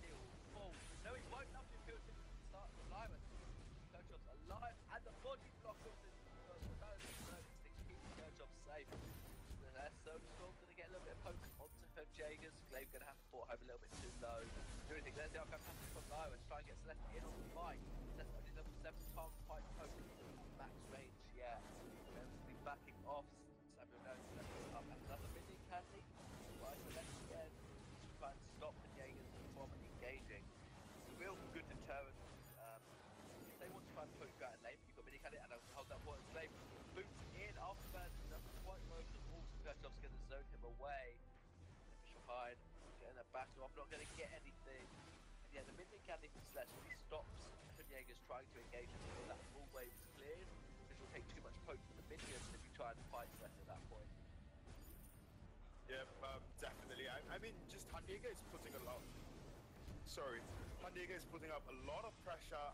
he'll fall. No, he won't have to feel to start the alive. Kirchhoff's alive, and the body block of the keep Kirchhoff safe. They're so strong, going to get a little bit of poke onto her Jaegers. Glaive going to have to port home a little bit too low. Do anything. There's the outcome happening from Lyra to try and get Celeste in on the fight. Celeste only level 7, can't quite poke max range yet. They'll be backing off. Samuel knows Celeste up, and another minion Cassie. Right, Celeste again. He's trying to stop the Jaegers from engaging. It's a real good deterrent. If they want to try and poke you out in lane, you've got mini cannon and hold that point in lane. Boots in, afterburn, doesn't quite go over the walls. Kirchhoff's going to zone him away. Official Hein getting that back off, not going to get anything. And yeah, the mid-lane cannon if Celeste really stops Jaeger's trying to engage until that full wave is cleared, this will take too much poke for the minions if you try and fight Celeste at that point. Yeah, definitely. I mean, just Handega is putting a lot. Sorry, Handega is putting up a lot of pressure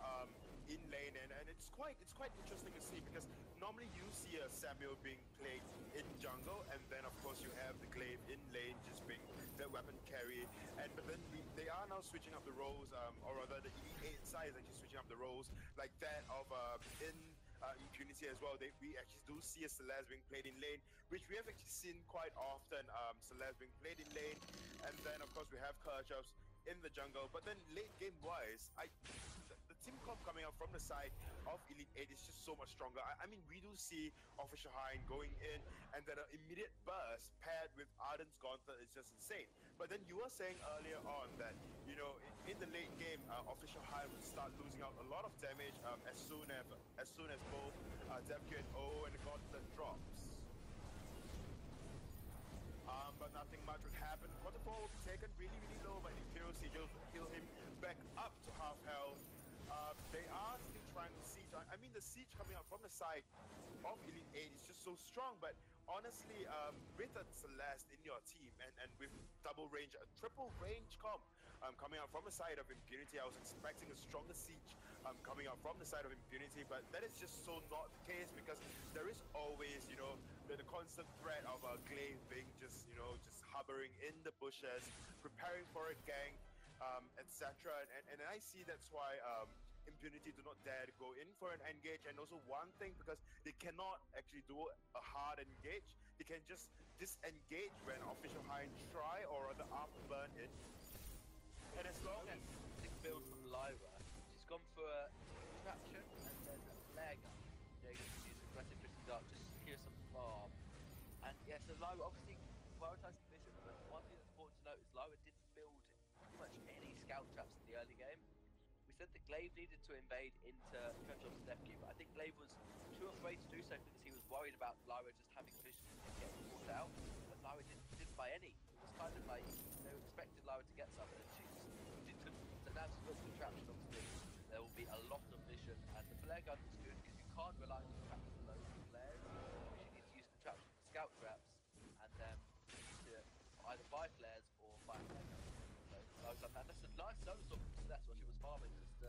in lane, and it's quite interesting to see, because normally you see a Samuel being played in jungle, and then of course you have the Glaive in lane just being the weapon carry, but then they are now switching up the roles, or rather the Elite 8 side is actually switching up the roles, like that of in Impunity as well. We actually do see a Celeste being played in lane, which we have actually seen quite often. Celeste being played in lane, and then of course we have Kerchows in the jungle. But then late game wise, the team comp coming out from the side of Elite 8 is just so much stronger. I mean, we do see Official Hind going in, and then an immediate burst paired with Arden's Gauntlet is just insane. But then you were saying earlier on that, you know, in the late game, Official Hind would start losing out a lot of damage as soon as both Devq and O and the Gauntlet drops. But nothing much would happen. Quarterfall will be taken really low by the Imperial Siege. Will heal him back up to half health. They are still trying to siege. I mean, the siege coming out from the side of Elite 8 is just so strong, but honestly, with a Celeste in your team and with double range, a triple range comp coming out from the side of Impunity, I was expecting a stronger siege coming out from the side of Impunity, but that is just so not the case, because there is always, you know, the constant threat of a Glaive being just, you know, just hovering in the bushes, preparing for a gank, etc. And I see that's why Impunity do not dare to go in for an engage. And also one thing, because they cannot actually do a hard engage, they can just disengage when Official Hind try or rather afterburn it. And as long as the build from Lyra, she's gone for a Contraption and then a Flare Gun. Yeah, you can use aggressive Drifting Dart just to secure some farm. And yeah, so Lyra obviously prioritising mission, but one thing that's important to note is Lyra didn't build pretty much any scout traps in the early game. We said that Glaive needed to invade into Kerchow's Devq, but I think Glaive was too afraid to do so because he was worried about Lyra just having vision and getting caught out. But Lyra didn't buy any. It was kind of like they expected Lyra to get something, and she took. So now she's got the contraption, obviously there will be a lot of vision, and the flare gun is good because you can't rely on contraption for loads of flares. You need to use contraption for scout traps, and then you need to either buy flares or buy a flare gun. So that's a nice solo sword from Celeste while she was farming, just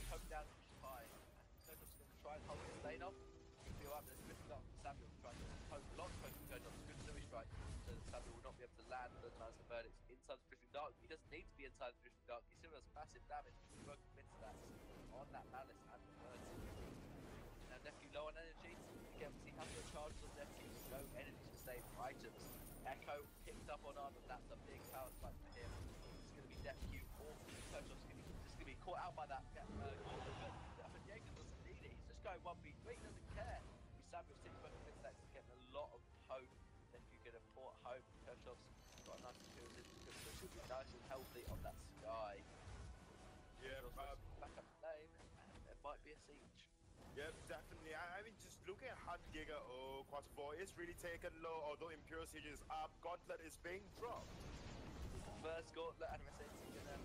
poke down high, and Kerchow's going to try and hold the lane off. You feel like there's a good start from Samuel trying to poke a lot of poke from Kerchow's good Louis strike, so that Samuel will not be able to land those nice verdicts inside the Drifting Dark. He doesn't need to be inside the Drifting Dark, he still does massive damage with broken mid stats on that Malice and the verdict. Now Devq low on energy, again we see how many charges on Devq with no energy to save items. Echo picked up on Arnold, that's a big power spike for him. It's going to be Devq or Kerchow's just going to be caught out by that but Jaeger doesn't need it, he's just going 1v3, he doesn't care. Samuel sitting back in mid is getting a lot of poke. Devq going to port home. Kerchow's got a nice experience, so she'll be nice and healthy on that Sky. Yeah, back up the lane, and there might be a siege. Yeah, definitely. I mean, just looking at Hunt Giga, quarter 4 is really taken low, although Imperial Siege is up, Gauntlet is being dropped. First Gauntlet, and Siege going to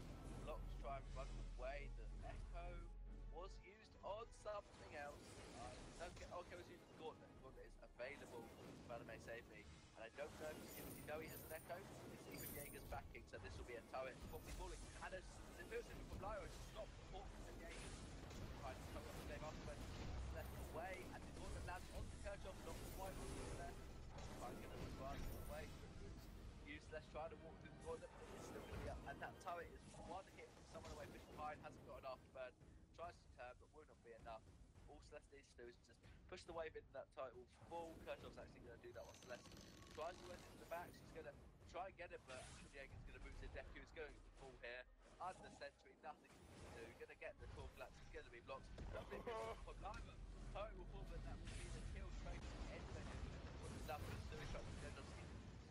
lock to try and run away. The Echo was used on something else. Don't get okay, was used on the Gauntlet. The Gauntlet is available for Anime Save Me. And I don't know if you know he has an Echo. It's even Jaeger's backing, so this will be a turret probably falling. And as the Imperial Siege from Lyra stopped the port from Jaeger. Trying to cover up the game afterwards, left away, and the Gauntlet lands on the Kerchow, not quite on the left. Trying to get them run away, useless, trying to walk through the Gauntlet, but it's still going to be up. And that turret is one hit from someone away, Fish Pine hasn't got an afterburn, tries to turn, but will not be enough. All Celeste needs to do is just push the wave into that title full. Kerchow's actually going to do that while Celeste tries to run into the back. She's going to try and get it, but Jaeger's going to move to Devq, who's going to fall here. Under sentry, nothing to do. Going to get the core collapse, it's going to be blocked. Nothing from Lyra. Turret will fall, but that will be the kill straight to the end of it. What does that do?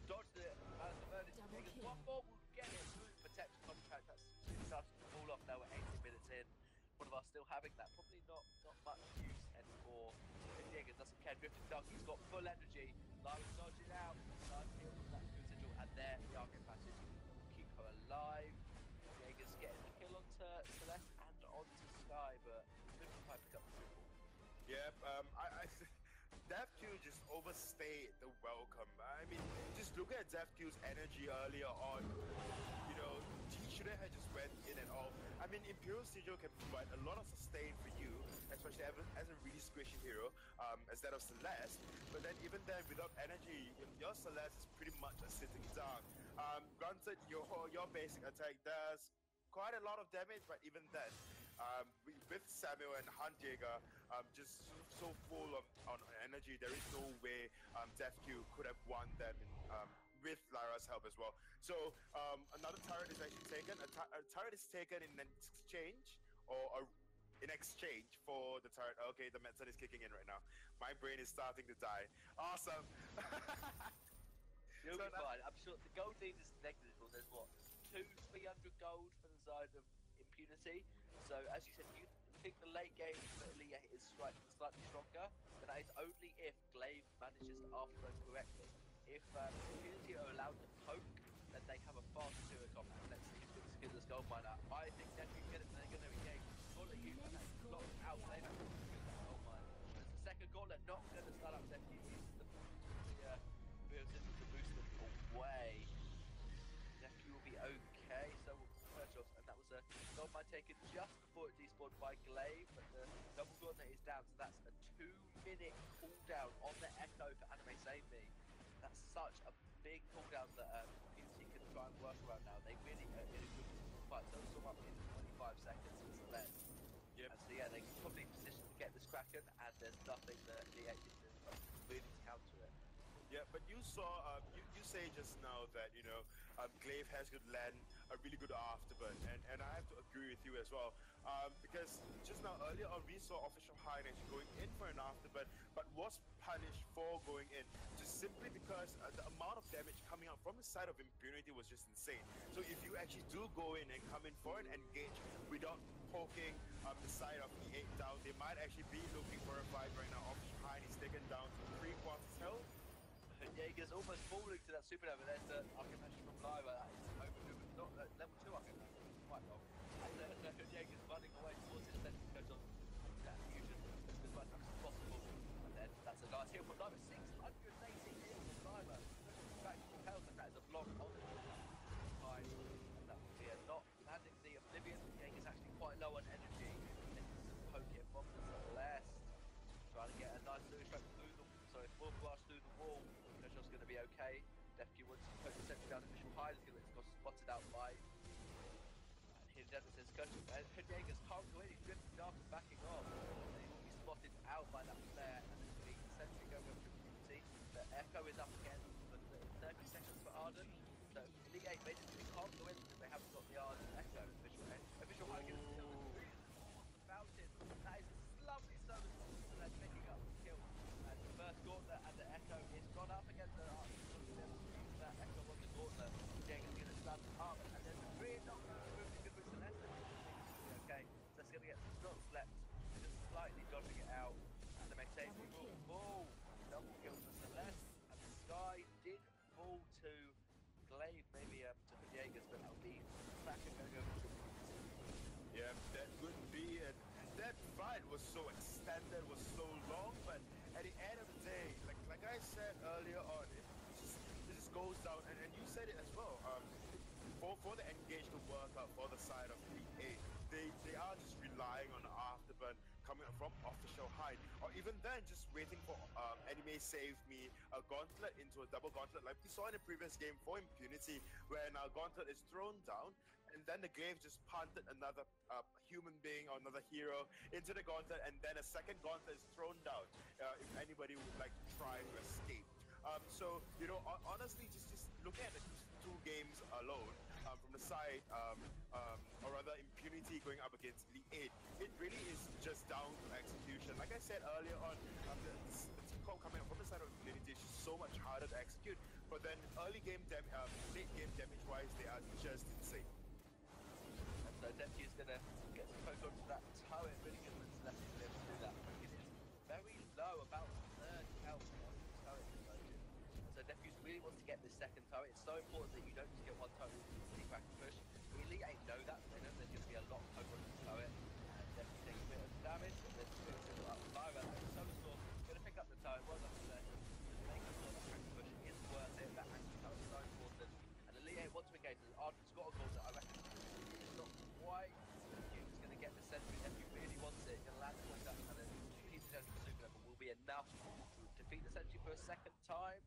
Dodge the verdict. Jaeger's one more will get it through the protection contract. That's starting to fall off now. We're 80 minutes in. One of us still having that, probably not much use anymore. If Jaeger doesn't care, Drifting Dark, he's got full energy. Lyra's dodging out, starting to heal from that good sigil, and there the Arcane Passage will keep her alive. Jaeger's getting the kill onto Celeste, Yep, DevQ just overstayed the welcome. I mean, just look at DevQ's energy earlier on. You know, he shouldn't have just went in and all. I mean, Imperial Sigil can provide a lot of sustain for you, especially as a really squishy hero, as that of Celeste. But then even then, without energy, your Celeste is pretty much a sitting duck. Granted, your basic attack does quite a lot of damage, but even then, with Samuel and Huntjäger just so full on energy, there is no way DevQ could have won them with Lyra's help as well. So another turret is actually taken. A turret is taken in exchange, in exchange for the turret. Okay, the medicine is kicking in right now. My brain is starting to die. Awesome. You'll be fine. I'm sure the gold lead is negligible. There's what, 300 gold for the side of Impunity. So as you said, you think the late game for Elite 8 is slightly stronger, but that is only if Glaive manages to afterload correctly. If Impunity are allowed to poke, then they have a far superior combat. Let's see who's going to skin this gold mine out. I think that they're going to engage Gauntlet you and that's blocked out. They have to skin that gold mine. There's a second Gauntlet not going to start up DevQ. To boost them away. DevQ will be okay, so will Perchos, and that was a gold mine taken just before it despawned by Glaive, but the double gauntlet is down, so that's a 2-minute cooldown on the Echo for Anime Save Me. That's such a big cooldown that Impunity can try and work around now. They really are in a good fight, so it's up in 25 seconds for Celeste. Yep. And so yeah, they're probably positioned to get this Kraken, and there's nothing that the can do really to counter it. Yeah, but you saw, you say just now that, you know, Glaive has good land, a really good afterburn, and I have to agree with you as well, because just now earlier on we saw Official High actually going in for an afterburn, but was punished for going in, just simply because the amount of damage coming out from the side of Impunity was just insane. So if you actually do go in and come in for an engage without poking the side of the 8 down, they might actually be looking for a fight right now. Official High is taken down to 3/4 health. Jaeger's almost falling to that supernova. There's the Archimedes from Lyra. That is overmoving, not level 2 Archimedes, quite long. And Jaeger's running away towards his center to go on that fusion as much as possible. And then that's a nice heal from Lyra. 680 heals from Lyra. Fractional health, and that is a block on the time. And that will be a not landing the Oblivion. Jaeger's actually quite low on energy. And then just poke it from the left. Trying to get a nice little strike through the full blast through the wall. Perchos going to be okay. DevQ wants to poke the sentry down Official High. It's going to get spotted out by Hidden says Jaegers can't go in. He's drifting dark and backing off. And he will be spotted out by that flare. And there's going to be the sentry going over to Impunity. The Echo is up again for 30 seconds for Arden. So Elite 8 basically can't go in because they haven't got the Arden Echo. Official High gets killed the fountain. That is a lovely service, so that's picking up the kill. And the first gauntlet and the Echo is gone up against the Arc. That Echo on the gauntlet. Jaeger's going to stand up, and then the 3 not really good with Celeste. Okay, so that's going to get not slept, just slightly dodging it out. And the Mexate will fall. Double kill for Celeste, and the Sky did fall to Glaive, maybe to Jaeger's, but that'll be Kraken going over to Yeah, that would be it. That fight was so extended, was so long, but at the end of the day, like I said earlier on, it just goes down, and you said it as well. For the engage to work out for the side of Elite 8, they are just relying on the afterburn coming up from Official High, or even then just waiting for Anime Save Me, a gauntlet into a double gauntlet like we saw in the previous game for Impunity, when a gauntlet is thrown down and then the Glaive just punted another human being or another hero into the gauntlet, and then a second gauntlet is thrown down if anybody would like to try to escape. So, you know, honestly, just looking at the 2 games alone, from the side, or rather Impunity going up against Elite 8, it really is just down to execution. Like I said earlier on, the team comp coming up from the side of Impunity is just so much harder to execute, but then late game damage wise, they are just insane. And so DevQ is going to get some poke onto that turret, really good when Celeste is able to do that. It is very low, about 30 health on the turret conversion. So DevQ really wants to get this second turret. It's so important that you don't just get one turret with the Kraken push. Elite 8 know that, so they know there's going to be a lot of poke on the turret. And DevQ takes a bit of damage, but there's now to defeat the Sentry for a second time.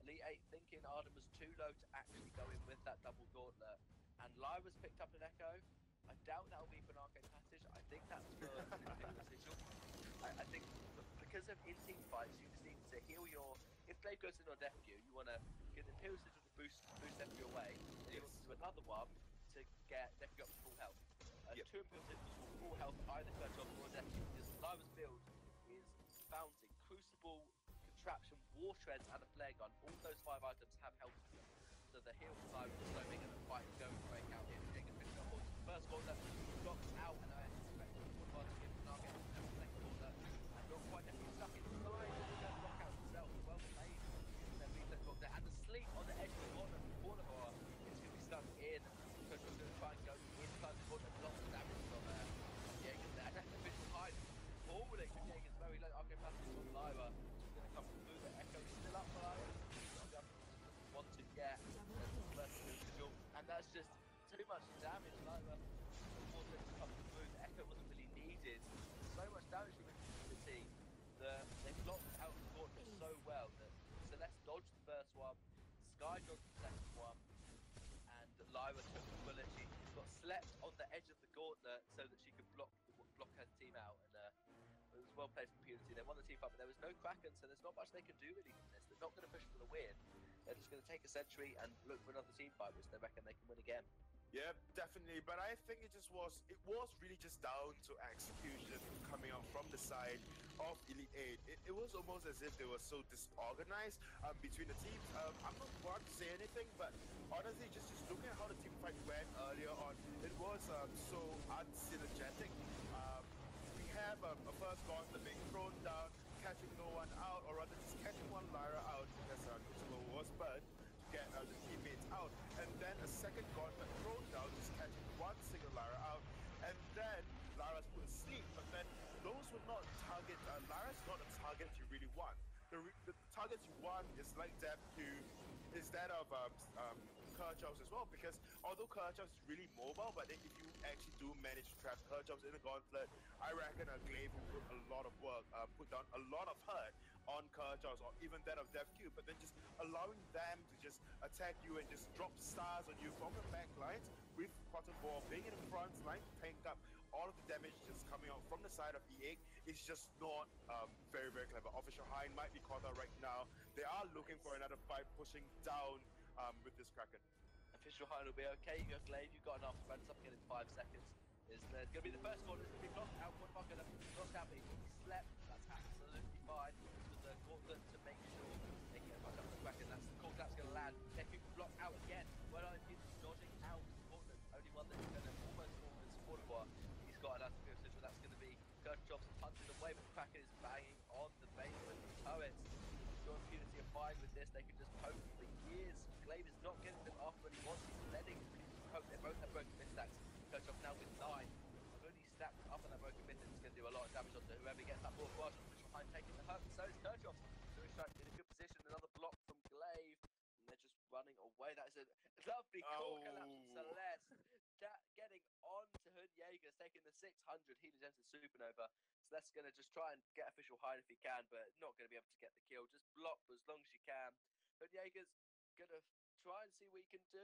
Elite 8 thinking Arden was too low to actually go in with that double gauntlet. And Lyra's picked up an Echo. I doubt that'll be for an Arcane Passage. I think that's for an Imperial Sigil. I think because of in-team fights, you just need to heal your... If Glaive goes in on Death Queue, you want to get the Imperial Sigil to boost Death Queue away, and you want to do another one to get Death Queue up to full health. Two Imperial Sigils for full health, either Kerchhoff or Death Queue, because Lyra's build is Fountain, Crucible, Contraption, War Treads, and a Flare Gun. All those 5 items have health to them. So the heal for Lyra is so big and the fight is going to break out here. Taking a picture of the first gauntlet, blocks out, and I expect the one to give the target and the second gauntlet. And not quite definitely stuck inside. He's going to block out himself. Well played. Then reflex block there. And the sleep on the edge of the gauntlet from Cornivore is going to be stuck in. Kerchhoff's going to try and go inside the gauntlet. Lots of damage from Jaeger there. And that's a bit behind. Forwarding from Jaeger's very low. Arcane Passage from Lyra. It's going to come through. The Echo is still up for Lyra. Want to get and that's just too much damage. Lyra wasn't coming through. The Echo wasn't really needed. So much damage from Impunity that they blocked out the gauntlet so well that Celeste dodged the first one, Sky dodged the second one, and Lyra took the bullet. She got slept on the edge of the gauntlet so that she could block her team out. And it was well played from Impunity. They won the team fight, but there was no Kraken, so there's not much they can do really from this. They're not going to push for the win. They're just going to take a Sentry and look for another team fight, which they reckon they can win again. Yeah, definitely. But I think it was really just down to execution coming out from the side of Elite 8. It was almost as if they were so disorganized between the teams. I'm not going to say anything, but honestly, just looking at how the team fight went earlier on, it was so unsynergetic. We have a first gauntlet being thrown down, catching no one out, or rather just catching one Lyra out because Crucible was burnt to get the teammates out, and then a second gauntlet thrown down, just catching one single Lyra out, and then Lyra's put to sleep. But then those would not target. Lyra's not a target you really want. The targets you want is like Death Queue, is that of Kerchhoff's as well, because although Kerchhoff's is really mobile, but then if you actually do manage to trap Kerchhoff's in the gauntlet, I reckon a Glaive will put a lot of work, put down a lot of hurt on Kerchhoff's, or even that of Death Queue, but then just allowing them to just attack you and just drop stars on you from the back lines, with Ball being in the front line to tank up all of the damage just coming out from the side of E8 is just not very, very clever. Official Hind might be caught out right now. They are looking for another fight, pushing down with this Kraken. Official Hind will be okay. You have Glaive, you've got enough to run something in 5 seconds. Is going to be the first one. It's going to be blocked out. What about going to block out? But he slept. That's absolutely fine. This was the gauntlet to make sure they get back up the Kraken. That's the call. That's going to land. They can block out again. Well, I think he's dodging out the gauntlet. Only one that's going to almost support for. He's got enough to go through. That's going to be Kerchhoff's punching away, but the Kraken is banging on the base with the turrets. Sure, Impunity are fine with this. They can just poke for years. Glaive is not getting them off when he wants. He's letting poke. They both have broken mid stacks. Kerchhoff now with 9. I've only stacked up on that broken mid, and it's going to do a lot of damage onto whoever gets that ball across. Official Hind taking the hurt, so is Kerchhoff. So he's in a good position. Another block from Glaive, and they're just running away. That is a lovely core collapse from Celeste. Getting on to Hood Jaeger's taking the 600 Healing Gems and Supernova. So that's going to just try and get Official Hind if he can, but not going to be able to get the kill. Just block for as long as you can. Hood Jaeger's going to try and see what he can do.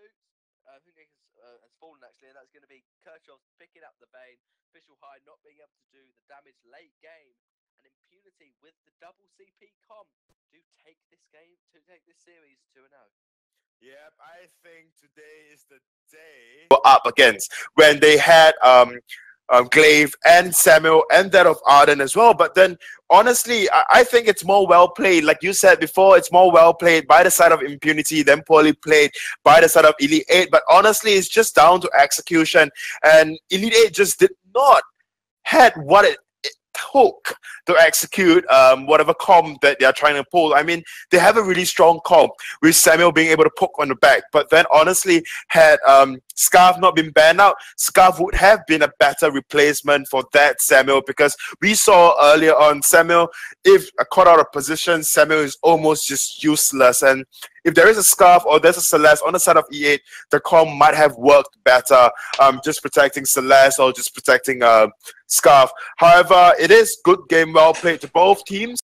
Hood Jaeger's has fallen actually, and that's going to be Kerchhoff's picking up the Bane. Official Hind not being able to do the damage late game. And Impunity with the double CP comp do take this game, to take this series 2-0. Yep, I think today is the day we're up against when they had Glaive and Samuel and that of Arden as well. But then honestly, I think it's more well played. Like you said before, it's more well played by the side of Impunity than poorly played by the side of Elite 8. But honestly, it's just down to execution, and Elite 8 just did not had what it took to execute whatever comp that they are trying to pull. I mean, they have a really strong comp with Samuel being able to poke on the back, but then honestly, had Scarf not been banned out, Scarf would have been a better replacement for that Samuel, because we saw earlier on Samuel, if caught out of position, Samuel is almost just useless. And if there is a Scarf or there's a Celeste on the side of E8, the comp might have worked better, just protecting Celeste or just protecting Scarf. However, it is good game, well played to both teams.